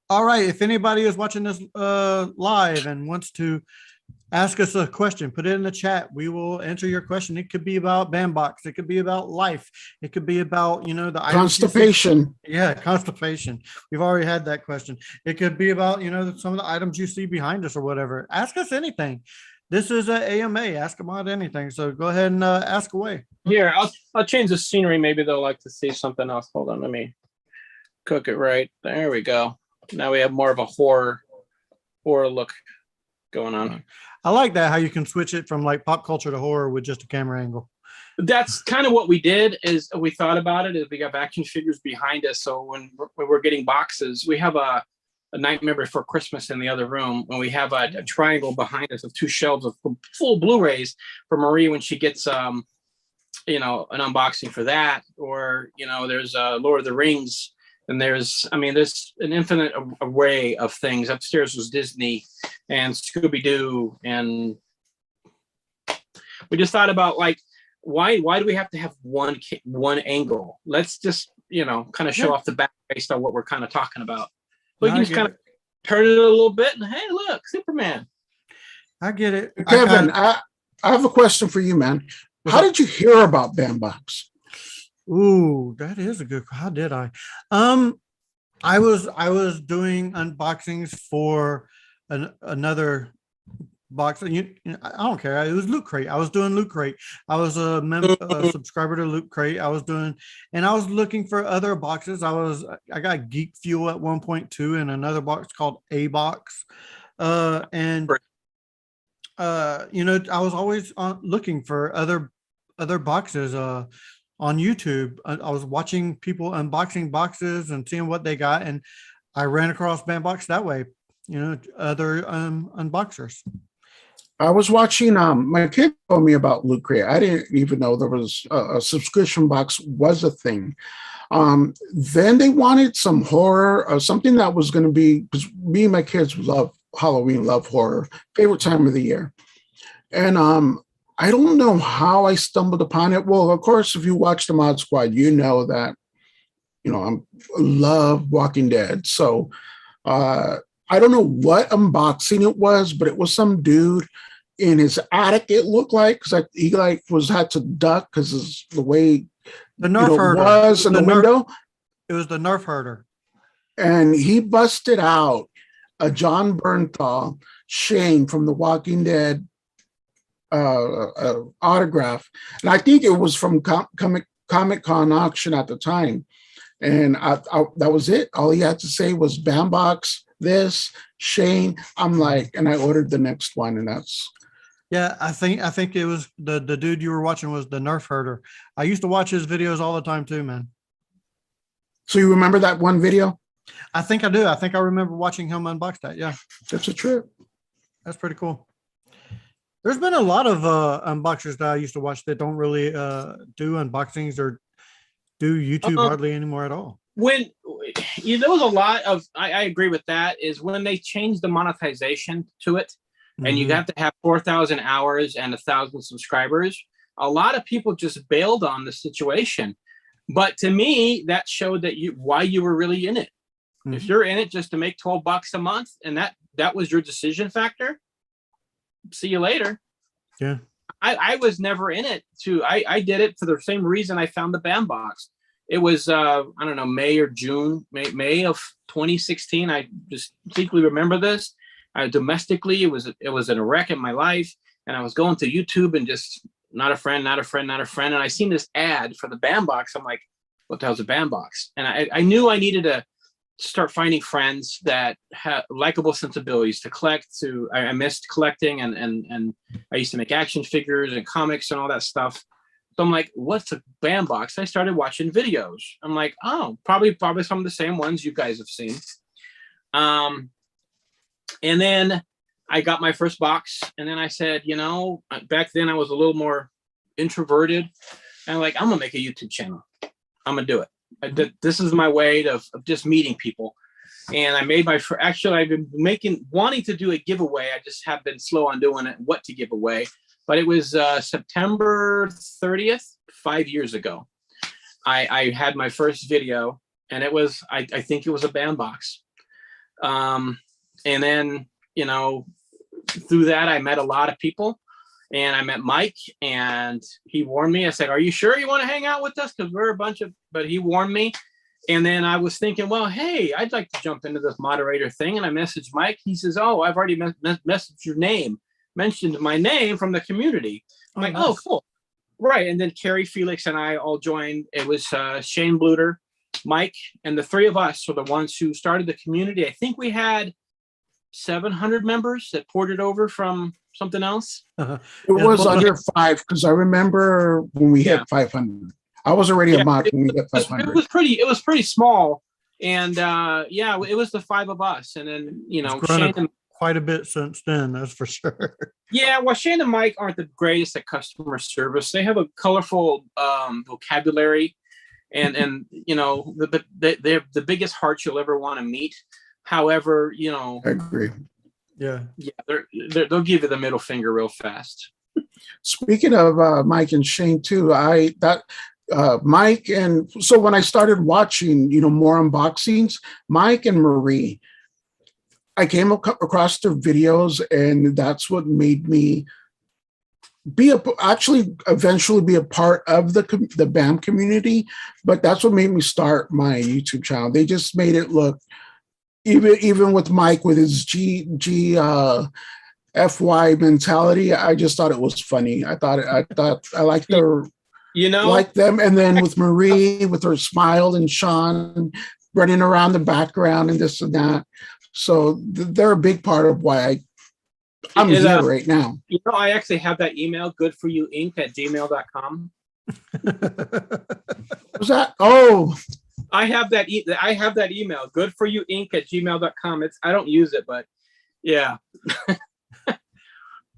A: All right. If anybody is watching this live and wants to ask us a question, put it in the chat. We will answer your question. It could be about Bandbox. It could be about life. It could be about, the items you see.
D: Constipation.
A: Yeah, constipation. We've already had that question. It could be about, some of the items you see behind us or whatever. Ask us anything. This is a AMA. Ask about anything. So go ahead and ask away.
B: Here, I'll change the scenery. Maybe they'll like to see something else. Hold on, let me cook it right. There we go. Now we have more of a horror look going on.
A: I like that, how you can switch it from like pop culture to horror with just a camera angle.
B: That's kind of what we did. Is we thought about it. Is we got action figures behind us. So when we're getting boxes, we have a Nightmare Before Christmas in the other room, and we have a triangle behind us of 2 shelves of full Blu-rays for Marie when she gets an unboxing for that, or there's Lord of the Rings, and there's an infinite array of things. Upstairs was Disney and Scooby-Doo, and we just thought about like why do we have to have one angle? Let's just kind of show off the back based on what we're kind of talking about. So you can just kind of turn it a little bit, and hey, look, Superman.
A: I get it.
D: Kevin, I have a question for you, man. How did you hear about Bandbox?
A: Ooh, that is a good. How did I? I was doing unboxings for another box. I don't care. It was Loot Crate. I was doing Loot Crate. I was a subscriber to Loot Crate. I was looking for other boxes. I got Geek Fuel at 1.2 and another box called A Box. I was always looking for other boxes on YouTube. I was watching people unboxing boxes and seeing what they got, and I ran across Bandbox that way. Other unboxers.
D: I was watching. My kid told me about Loot Crate. I didn't even know there was a subscription box was a thing. Then they wanted some horror or something that was going to be, because me and my kids love Halloween, love horror, favorite time of the year. And I don't know how I stumbled upon it. Well, of course, if you watch the Mod Squad, you know that I love Walking Dead. So I don't know what unboxing it was, but it was some dude in his attic. It looked like, because he had to duck because the way
A: the Nerf herder
D: was in the window.
A: It was the Nerf herder,
D: and he busted out a John Bernthal Shane from The Walking Dead autograph, and I think it was from Comic-Con auction at the time. And I that was it. All he had to say was Bandbox, this, Shane. I'm like, and I ordered the next one, and that's.
A: Yeah, I think it was the dude you were watching was the Nerf herder. I used to watch his videos all the time too, man.
D: So you remember that one video?
A: I think I do. I think I remember watching him unbox that. Yeah,
D: that's a trip.
A: That's pretty cool. There's been a lot of unboxers that I used to watch that don't really do unboxings or do YouTube hardly anymore at all.
B: When there was a lot of, I agree with that, is when they changed the monetization to it, and you have to have 4,000 hours and 1,000 subscribers. A lot of people just bailed on the situation, but to me, that showed that why you were really in it. If you're in it just to make $12 a month, and that was your decision factor, see you later.
A: Yeah.
B: I was never in it I did it for the same reason I found the Bandbox. It was I don't know, May or June, May of 2016. I just distinctly remember this. Domestically, it was in a wreck in my life, and I was going to YouTube and just not a friend, and I seen this ad for the Bandbox. I'm like, what the hell's a Bandbox? And I knew I needed to start finding friends that have likable sensibilities to collect. I missed collecting, and I used to make action figures and comics and all that stuff. So I'm like, what's a Bandbox? I started watching videos. I'm like, oh, probably some of the same ones you guys have seen. And then I got my first box, and then I said, back then I was a little more introverted. And I'm like, I'm gonna make a YouTube channel. I'm gonna do it. This is my way of just meeting people. And I made actually, I've been wanting to do a giveaway. I just have been slow on doing it, what to give away. But it was September 30th, 5 years ago. I had my first video, and it was, I think it was a BAM box. And then, through that, I met a lot of people. And I met Mike, and he warned me. I said, "Are you sure you want to hang out with us? Because we're a bunch of," but he warned me. And then I was thinking, well, hey, I'd like to jump into this moderator thing. And I messaged Mike. He says, "Oh, I've already messaged your name, mentioned my name from the community." I'm like,
A: nice.
B: "Oh, cool." Right. And then Carrie, Felix, and I all joined. It was Shane Bluter, Mike, and the three of us were the ones who started the community. I think we had 700 members that ported over from something else.
D: It was under 5 because I remember when we hit 500. I was already a mod when we hit 500.
B: It was pretty small, and it was the 5 of us, and then Shane and,
A: quite a bit since then, that's for sure.
B: Yeah, well, Shane and Mike aren't the greatest at customer service. They have a colorful vocabulary, and they're the biggest hearts you'll ever want to meet. However,
D: I agree.
B: Yeah, they'll give you the middle finger real fast.
D: Speaking of Mike and Shane too, Mike, and so when I started watching, more unboxings, Mike and Marie, I came across their videos, and that's what made me eventually be a part of the BAM community. But that's what made me start my YouTube channel. They just made it look. Even with Mike with his FY mentality, I just thought it was funny. I liked their, like them. And then with Marie, with her smile, and Sean running around the background and this and that. So they're a big part of why I'm here right now.
B: I actually have that email, goodforyouinc@gmail.com.
D: Was that? Oh.
B: I have that email, goodforyouinc@gmail.com. I don't use it, but yeah.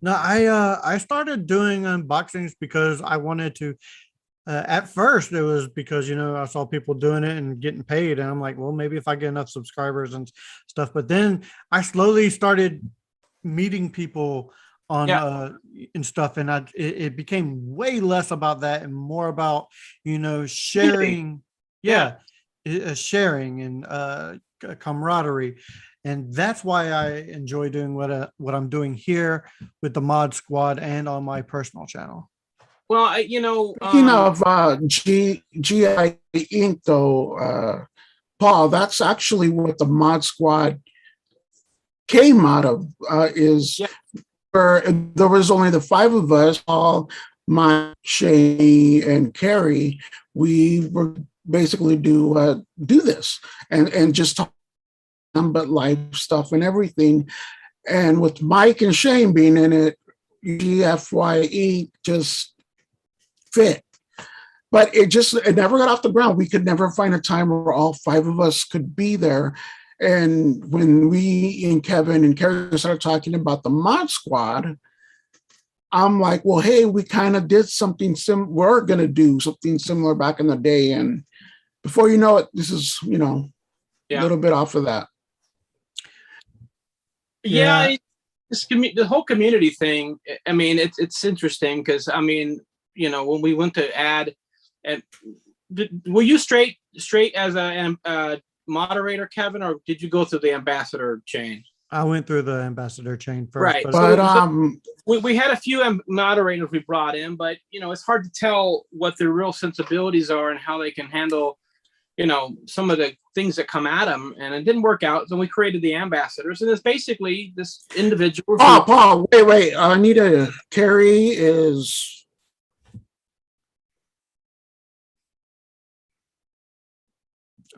A: No, I started doing unboxings because I wanted to. At first, it was because I saw people doing it and getting paid, and I'm like, well, maybe if I get enough subscribers and stuff. But then I slowly started meeting people on and stuff, and it became way less about that and more about sharing. Yeah. Sharing and camaraderie, and that's why I enjoy doing what I'm doing here with the Mod Squad and on my personal channel.
B: Well,
D: speaking of GI Inc. though, Paul, that's actually what the Mod Squad came out of. Where there was only the 5 of us, Paul, Mike, Shane, and Carrie. We were basically do this and just talk but life stuff and everything. And with Mike and Shane being in it, GFYE just fit. But it never got off the ground. We could never find a time where all 5 of us could be there. And when we and Kevin and Carrie started talking about the Mod Squad, I'm like, well, hey, we kind of did something we're going to do something similar back in the day. And before you know it, this is, a little bit off of that.
B: Yeah. The whole community thing, I mean, it's interesting because, I mean, when we went to add, were you straight as a moderator, Kevin, or did you go through the ambassador chain?
A: I went through the ambassador chain first.
B: Right. But we had a few moderators we brought in, but, it's hard to tell what their real sensibilities are and how they can handle, some of the things that come at them. And it didn't work out. So we created the ambassadors. And it's basically this individual.
D: Oh, Paul, wait. Anita, Carrie is...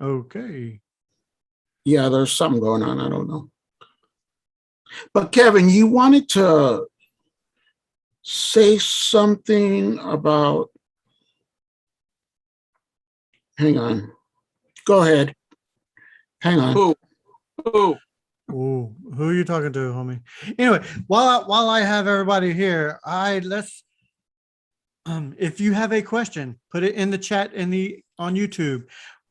A: Okay.
D: Yeah, there's something going on. I don't know. But Kevin, you wanted to say something about, hang on. Go ahead. Hang on.
A: Ooh, who are you talking to, homie? Anyway, while I have everybody here, If you have a question, put it in the chat on YouTube.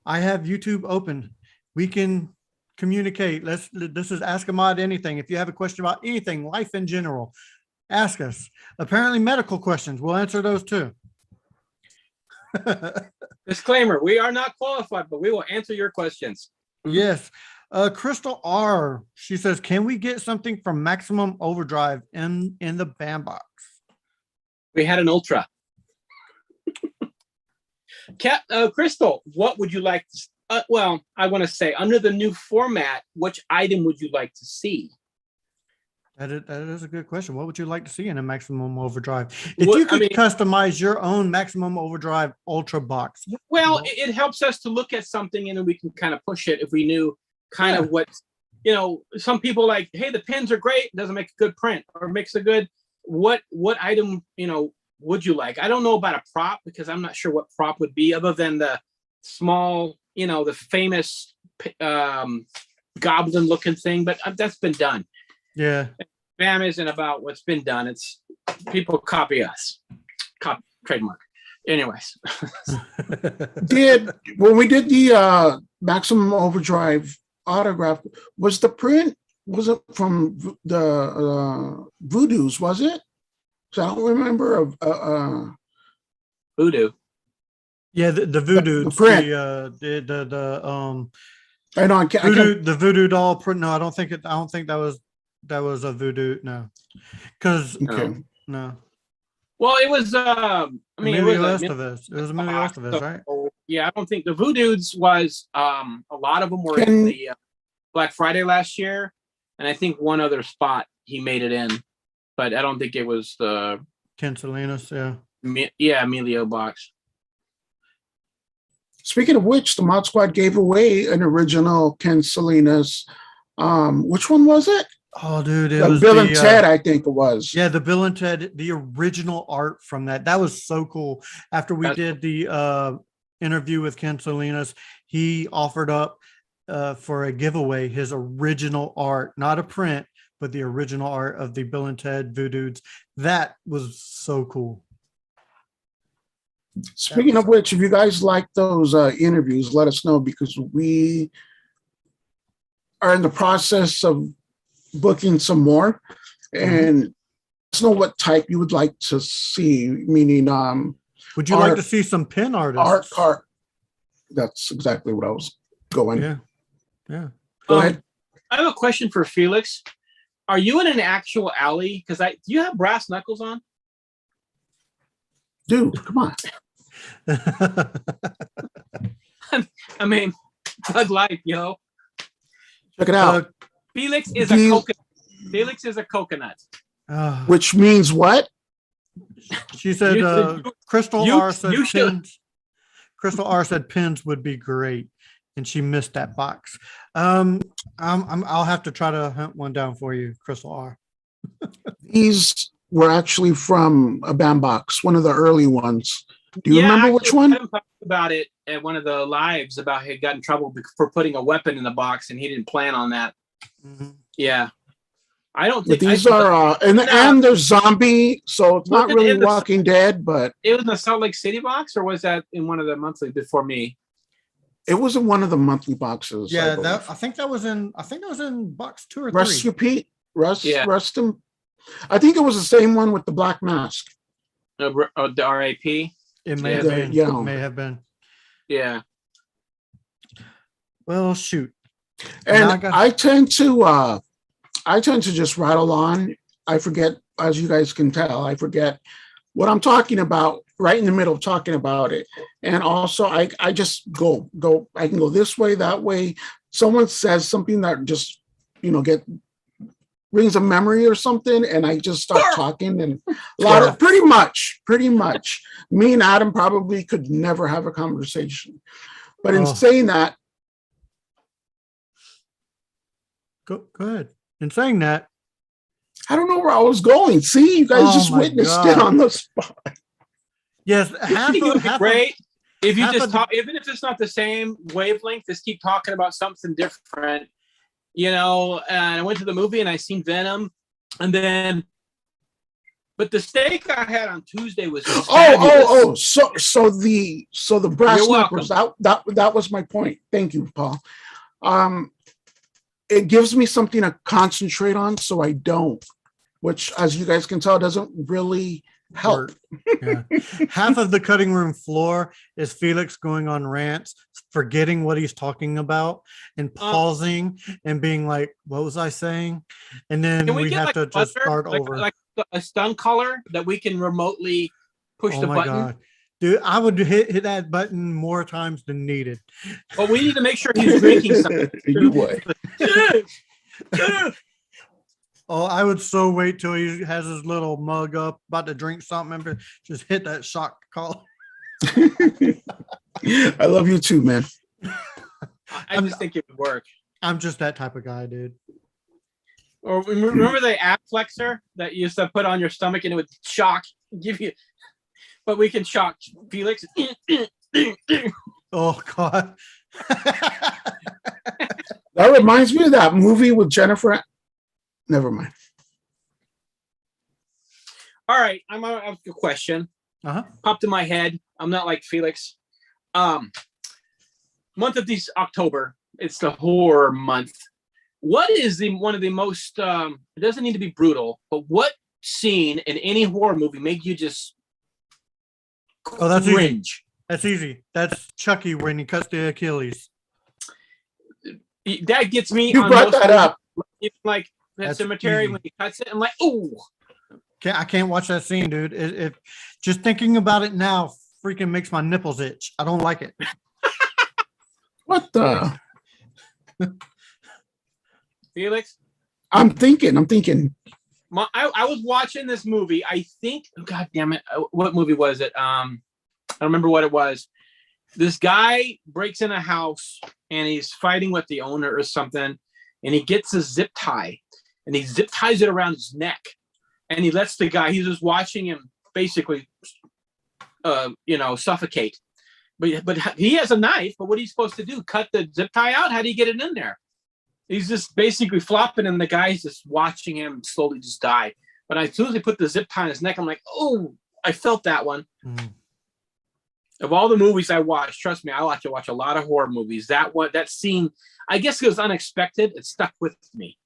A: I have YouTube open. We can communicate. This is Ask a Mod anything. If you have a question about anything, life in general, ask us. Apparently medical questions, we'll answer those too.
B: Disclaimer, we are not qualified, but we will answer your questions.
A: Yes. Crystal R, she says, can we get something from Maximum Overdrive in the BAM box?
B: We had an Ultra. Crystal, what would you like to, well, I want to say, under the new format, which item would you like to see?
A: That is a good question. What would you like to see in a Maximum Overdrive? If you could customize your own Maximum Overdrive Ultra box.
B: Well, it helps us to look at something and then we can kind of push it if we knew kind of what, some people like, hey, the pins are great, doesn't make a good print or makes a good, what item, would you like? I don't know about a prop because I'm not sure what prop would be other than the small, the famous goblin looking thing, but that's been done.
A: Yeah.
B: BAM isn't about what's been done. It's people copy us. Trademark. Anyways.
D: When we did the Maximum Overdrive autograph, was the print, was it from the Voodoos, was it? So I don't remember of
B: Voodoo.
A: Yeah, the Voodoo.
D: The print.
A: I know the Voodoo doll print. No, I don't think that was a Voodoo. No, because no.
B: Well, it was. It was
A: It was Emilio Estevez, right?
B: Yeah, I don't think the Voodoo's was. A lot of them were in the Black Friday last year, and I think one other spot he made it in, but I don't think it was the
A: Ken Salinas. Yeah.
B: Yeah, Emilio box.
D: Speaking of which, the Mod Squad gave away an original Ken Salinas. Which one was it?
A: Oh, dude, it was
D: Bill and Ted, I think it was.
A: Yeah, the Bill and Ted, the original art from that. That was so cool. After we did the interview with Ken Salinas, he offered up for a giveaway his original art, not a print, but the original art of the Bill and Ted Voodoo's. That was so cool.
D: Speaking of which, if you guys like those interviews, let us know because we are in the process of booking some more, and let us know what type you would like to see. Meaning,
A: would you like to see some pin artists?
D: Art card. That's exactly what I was going.
A: Yeah.
D: Go ahead.
B: I have a question for Felix. Are you in an actual alley? Because do you have brass knuckles on?
D: Dude, come on.
B: I mean, Bud Light, yo.
D: Check it out.
B: Felix is a coconut. Felix is a coconut.
D: Which means what?
A: She said Crystal R said pins. Crystal R said pins would be great, and she missed that box. I'll have to try to hunt one down for you, Crystal R.
D: These were actually from a BAM box, one of the early ones. Do you remember which one?
B: I talked about it at one of the lives about he got in trouble for putting a weapon in the box, and he didn't plan on that. Mm-hmm. Yeah, I don't think
D: these are and they're zombie, so it's not really Walking Dead, but
B: it was in the Salt Lake City box, or was that in one of the monthly before me?
D: It was in one of the monthly boxes.
A: Yeah, I think that was in box 2 or 3.
D: Rescue Pete, Rest him. I think it was the same one with the black mask.
B: The RAP.
A: It may have been.
D: Yeah.
A: It may have been.
B: Yeah.
A: Well, shoot.
D: And I tend to just rattle on. I forget, as you guys can tell, I forget what I'm talking about right in the middle of talking about it. And also I just go, I can go this way, that way. Someone says something that just, brings a memory or something, and I just start talking, and pretty much. Me and Adam probably could never have a conversation. But in saying that,
A: go ahead. In saying that,
D: I don't know where I was going. See, you guys just witnessed it on the spot.
A: Yes,
B: great. If you just talk, even if it's not the same wavelength, just keep talking about something different. And I went to the movie and I seen Venom, and then But the steak I had on Tuesday was
D: Oh,
B: fabulous.
D: so the brass
B: You're welcome.
D: knuckles, that was my point. Thank you, Paul. It gives me something to concentrate on, so I don't, which, as you guys can tell, doesn't really help.
A: Yeah. Half of the cutting room floor is Felix going on rants, forgetting what he's talking about, and pausing and being like, "What was I saying?" And then
B: Can we
A: we
B: get
A: have
B: like
A: to just
B: buzzer,
A: start over.
B: like a stun color that we can remotely push
A: Oh
B: the
A: my
B: button?
A: god, dude! I would hit that button more times than needed.
B: But we need to make sure he's drinking something.
D: You would.
A: Oh, I would so wait till he has his little mug up, about to drink something, and just hit that shock collar.
D: I love you too, man.
B: I just think it would work.
A: I'm just that type of guy, dude.
B: Or remember the ab flexor that you used to put on your stomach and it would shock, give you. But we can shock Felix.
A: Oh god.
D: That reminds me of that movie with Jennifer. Never mind.
B: All right, I'm gonna ask a question.
A: Uh-huh.
B: Popped in my head. I'm not like Felix. Month of this October. It's the horror month. What is one of the most? It doesn't need to be brutal, but what scene in any horror movie made you just
A: Oh, that's easy.
B: cringe?
A: That's easy. That's Chucky when he cuts the Achilles.
B: That gets me.
D: You
B: on
D: brought
B: most
D: that
B: movies.
D: up.
B: Even like Pet
A: That's
B: Cemetery
A: easy.
B: when he cuts it, I'm like, oh.
A: I can't watch that scene, dude. It just thinking about it now freaking makes my nipples itch. I don't like it.
D: What the?
B: Felix,
D: I'm thinking.
B: I was watching this movie. I think, oh, God damn it, what movie was it? I don't remember what it was. This guy breaks in a house and he's fighting with the owner or something, and he gets a zip tie and he zip ties it around his neck, and he lets the guy. He's just watching him basically, suffocate. But he has a knife. But what are you supposed to do? Cut the zip tie out? How do you get it in there? He's just basically flopping, and the guy's just watching him slowly just die. But as soon as they put the zip tie on his neck, I'm like, oh, I felt that one.
A: Mm.
B: Of all the movies I watched, trust me, I like to watch a lot of horror movies. That scene, I guess it was unexpected. It stuck with me.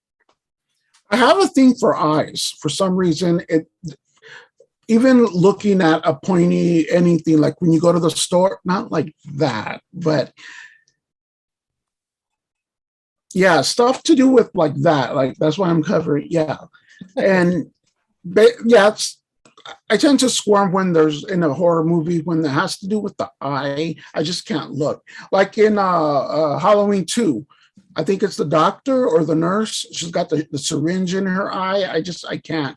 D: I have a thing for eyes. For some reason, even looking at a pointy anything, like when you go to the store, not like that, but yeah, stuff to do with like that. Like that's why I'm covering. Yeah, and I tend to squirm when there's in a horror movie when it has to do with the eye. I just can't look. Like in Halloween 2, I think it's the doctor or the nurse. She's got the syringe in her eye. I can't.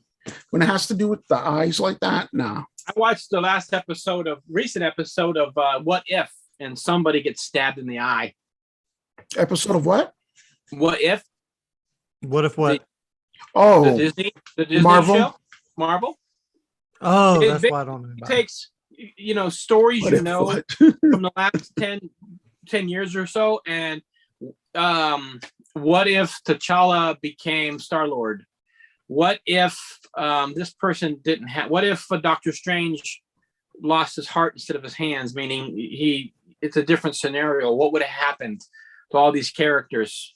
D: When it has to do with the eyes like that, no.
B: I watched the recent episode of What If, and somebody gets stabbed in the eye.
D: Episode of what?
B: What If?
A: What if what?
D: Oh,
B: The Disney
D: Marvel?
B: show? Marvel?
A: Oh,
B: It
A: that's why I don't know
B: It
A: about it.
B: takes, stories
D: what
B: you
D: if
B: know
D: what?
B: from the last 10 years or so, and what if T'Challa became Star-Lord? What if this person didn't have? What if Doctor Strange lost his heart instead of his hands? Meaning it's a different scenario. What would have happened to all these characters?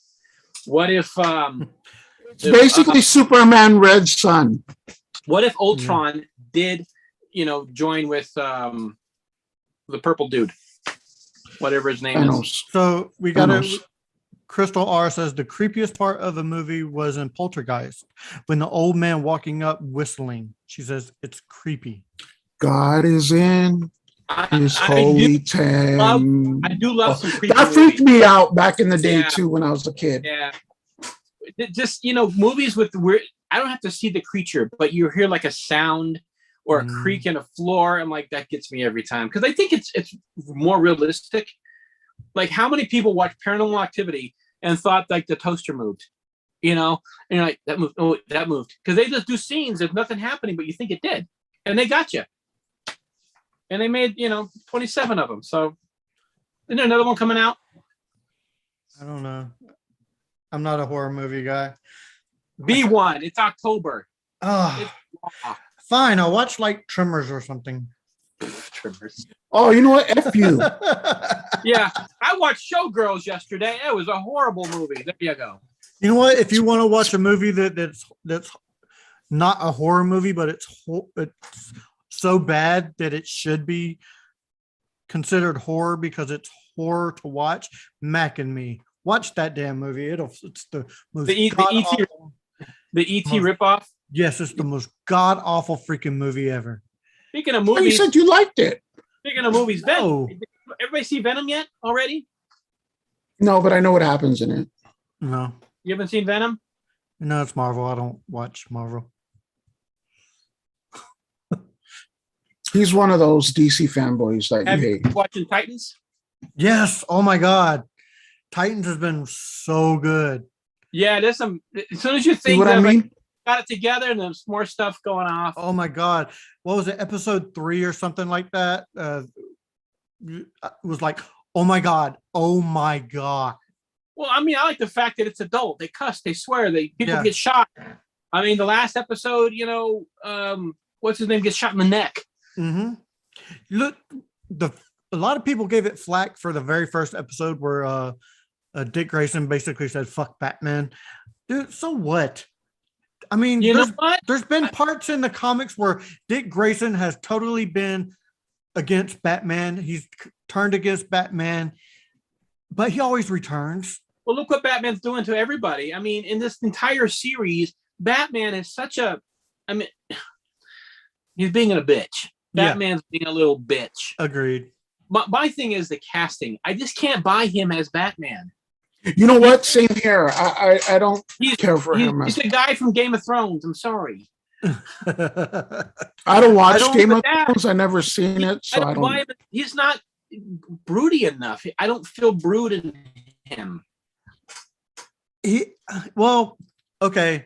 B: What if
D: It's basically Superman Red Sun.
B: what if Ultron did join with the purple dude, whatever his name is?
D: Thanos.
A: So we got
D: Thanos.
A: to. Crystal R says the creepiest part of the movie was in Poltergeist when the old man walking up whistling. She says it's creepy.
D: God is in his holy tent.
B: I do love some creepy
D: That freaked
B: movies.
D: me out back in the day
B: Yeah.
D: too when I was a kid.
B: Yeah. Just movies with weird. I don't have to see the creature, but you hear like a sound or a creak in a floor, and like that gets me every time because I think it's more realistic. Like how many people watch Paranormal Activity and thought like the toaster moved, and you're like that moved. Oh, that moved because they just do scenes of nothing happening, but you think it did, and they got you. And they made 27 of them. So isn't there another one coming out?
A: I don't know. I'm not a horror movie guy.
B: B1. It's October.
A: Oh, Fine, I'll watch like Tremors or something.
B: Trimmers.
D: Oh, you know what? F you.
B: Yeah, I watched Showgirls yesterday. It was a horrible movie. There you go.
A: You know what? If you want to watch a movie that's not a horror movie, but it's so bad that it should be considered horror because it's horror to watch, Mac and Me. Watch that damn movie. It's the most
B: The ET
A: god-awful-
B: The ET
A: Most-
B: ripoff.
A: Yes, it's the most god awful freaking movie ever.
B: Speaking of
D: Oh, you
B: movies,
D: said you liked it.
B: Venom.
A: No.
B: Everybody see Venom yet already?
D: No, but I know what happens in it.
A: No,
B: You haven't seen Venom?
A: no, it's Marvel. I don't watch Marvel.
D: He's one of those DC fanboys that
B: Have
D: you
B: you
D: hate.
B: been watching Titans?
A: Yes. Oh my God. Titans has been so good.
B: Yeah, there's some. As soon as you
D: See
B: think
D: what I
B: that, like,
D: mean?
B: got it together, and there's more stuff going off.
A: Oh my God. What was it? Episode 3 or something like that? It was like, oh my God. Oh my God.
B: Well, I mean, I like the fact that it's adult. They cuss, they swear, people
A: Yeah.
B: get shot. I mean, the last episode, what's his name gets shot in the neck.
A: Mm-hmm. Look, a lot of people gave it flack for the very first episode where Dick Grayson basically said "fuck Batman." Dude, so what? I mean,
B: You know what?
A: there's been parts in the comics where Dick Grayson has totally been against Batman. He's turned against Batman, but he always returns.
B: Well, look what Batman's doing to everybody. I mean, in this entire series, Batman is he's being a bitch.
A: Yeah.
B: Batman's being a little bitch.
A: Agreed.
B: My thing is the casting. I just can't buy him as Batman.
D: You know what? Same here. I don't
B: He's,
D: care for him.
B: he's the guy from Game of Thrones. I'm sorry.
D: I don't watch
B: don't-
D: Game of
B: but that-
D: Thrones. I never seen it, so I
B: buy
D: don't.
B: him. He's not broody enough. I don't feel brood in him.
A: Well, okay.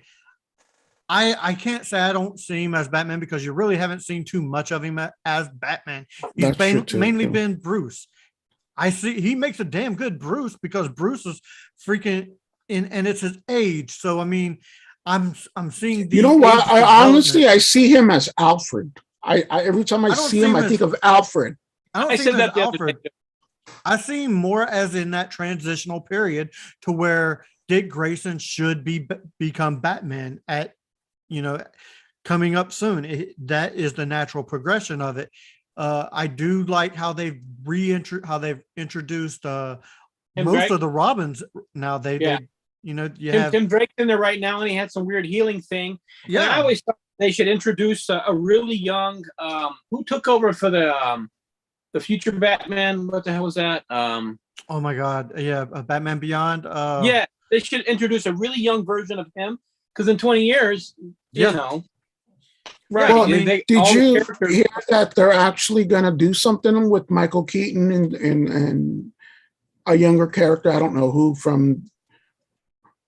A: I can't say I don't see him as Batman because you really haven't seen too much of him as Batman. He's
D: That's true, too,
A: mainly
D: yeah.
A: been Bruce. I see he makes a damn good Bruce because Bruce is freaking and it's his age. So I mean, I'm seeing the
D: You know what?
A: age
D: I honestly
A: development.
D: I see him as Alfred. I every time I
A: I don't
D: see
A: see
D: him,
A: him
D: I
A: as-
D: think of Alfred.
A: I don't
B: I
A: see
B: said
A: him as
B: that the other
A: Alfred.
B: day.
A: I see him more as in that transitional period to where Dick Grayson should become Batman at, coming up soon. That is the natural progression of it. I do like how they've introduced most
B: Drake?
A: of the Robins now.
B: Yeah.
A: You have
B: Tim Drake's in there right now, and he had some weird healing thing. And I
A: yeah.
B: always thought they should introduce a really young. Who took over for the future Batman? What the hell was that?
A: Oh my God, yeah, Batman Beyond.
B: Yeah, they should introduce a really young version of him because in 20 years,
A: Yeah.
B: right?
D: Well,
A: I mean,
D: Did
B: all the
D: you
B: characters-
D: hear that they're actually going to do something with Michael Keaton and a younger character? I don't know who from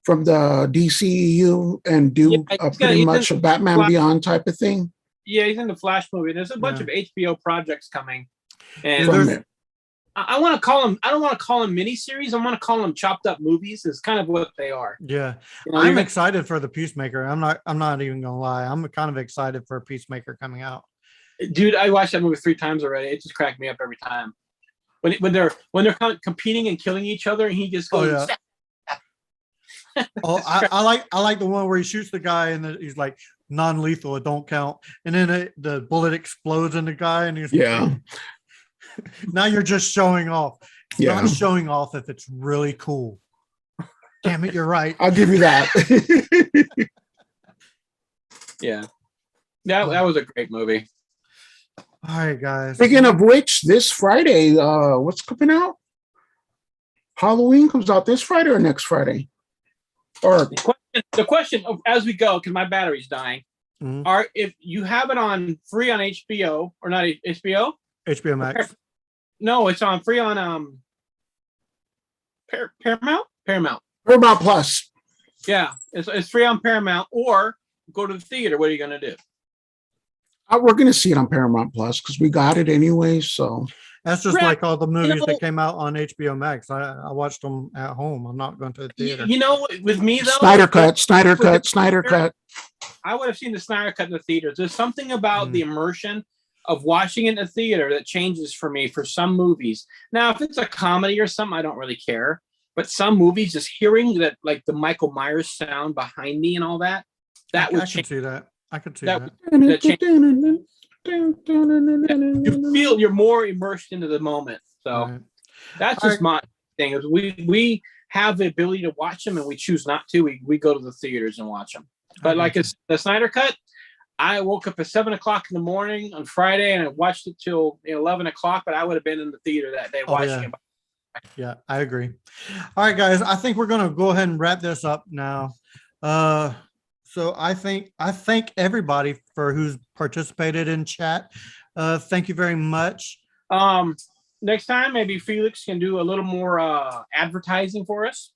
D: the DCEU and do
B: Yeah, he's
D: pretty
B: gonna-
D: much a Batman
B: Flash-
D: Beyond type of thing.
B: Yeah, he's in the Flash movie. There's a bunch
A: Yeah.
B: of HBO projects coming,
A: Yeah,
B: and
D: From
A: there's-
D: it.
B: I want to call them. I don't want to call them miniseries. I want to call them chopped up movies. Is kind of what they are.
A: Yeah,
B: You know,
A: I'm
B: you're
A: excited for the Peacemaker. I'm not even gonna lie. I'm kind of excited for Peacemaker coming out.
B: dude, I watched that movie 3 times already. It just cracked me up every time. When they're kind of competing and killing each other, and he just
A: Oh,
B: goes.
A: yeah. Oh, I like the one where he shoots the guy and he's like non-lethal, it don't count, and then the bullet explodes in the guy, and he's
D: Yeah.
A: Now you're just showing off. It's
D: Yeah.
A: not showing off if it's really cool. Damn it, you're right.
D: I'll give you that.
B: Yeah, that was a great movie.
A: All right, guys.
D: Speaking of which, this Friday, what's coming out? Halloween comes out this Friday or next Friday? Or
B: The question of, as we go, because my battery's dying,
A: Mhm.
B: are if you have it on free on HBO or not HBO?
A: HBO Max.
B: No, it's on free on Paramount.
D: Paramount Plus.
B: Yeah, it's free on Paramount, or go to the theater. What are you gonna do?
D: We're going to see it on Paramount Plus because we got it anyway. So
A: That's just
B: Right.
A: like all the movies
B: know-
A: that came out on HBO Max. I watched them at home. I'm not going to the theater.
B: You know, with me though,
D: Snyder cut, Snyder
B: with the
D: cut, Snyder
B: theater,
D: cut.
B: I would have seen the Snyder cut in the theaters. There's something about
A: Mm.
B: the immersion of watching it in the theater that changes for me for some movies. Now, if it's a comedy or something, I don't really care. But some movies, just hearing that, like the Michael Myers sound behind me and all that, that
A: I
B: would
A: can
B: change.
A: see that. I could see
B: That-
A: that.
B: that change- You feel you're more immersed into the moment. So
A: Right.
B: that's
A: All
B: just my thing. Is we have the ability to watch them, and we choose not to. We go to the theaters and watch them. But
A: Okay.
B: like it's the Snyder cut, I woke up at 7 o'clock in the morning on Friday and I watched it till 11 o'clock. But I would have been in the theater that day
A: Oh,
B: watching
A: yeah.
B: it.
A: Yeah, I agree. All right, guys. I think we're gonna go ahead and wrap this up now. So I thank everybody for who's participated in chat. Thank you very much.
B: Next time, maybe Felix can do a little more advertising for us,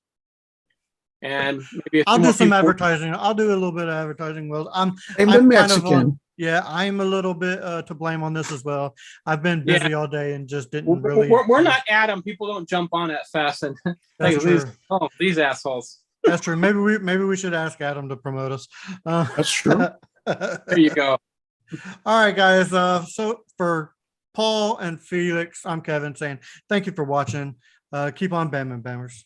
B: and maybe a few
A: I'll do
B: more
A: some
B: people-
A: advertising. I'll do a little bit of advertising. Well,
D: I'm
A: I'm
D: the
A: kind of
D: Mexican.
A: yeah, I'm a little bit to blame on this as well. I've been
B: Yeah.
A: busy all day and just didn't really.
B: We're not Adam. People don't jump on that fast and
A: That's
B: these,
A: true.
B: these assholes.
A: That's true. Maybe we should ask Adam to promote us.
D: That's true.
B: There you go.
A: All right, guys. So for Paul and Felix, I'm Kevin saying thank you for watching. Keep on bamming, bammers.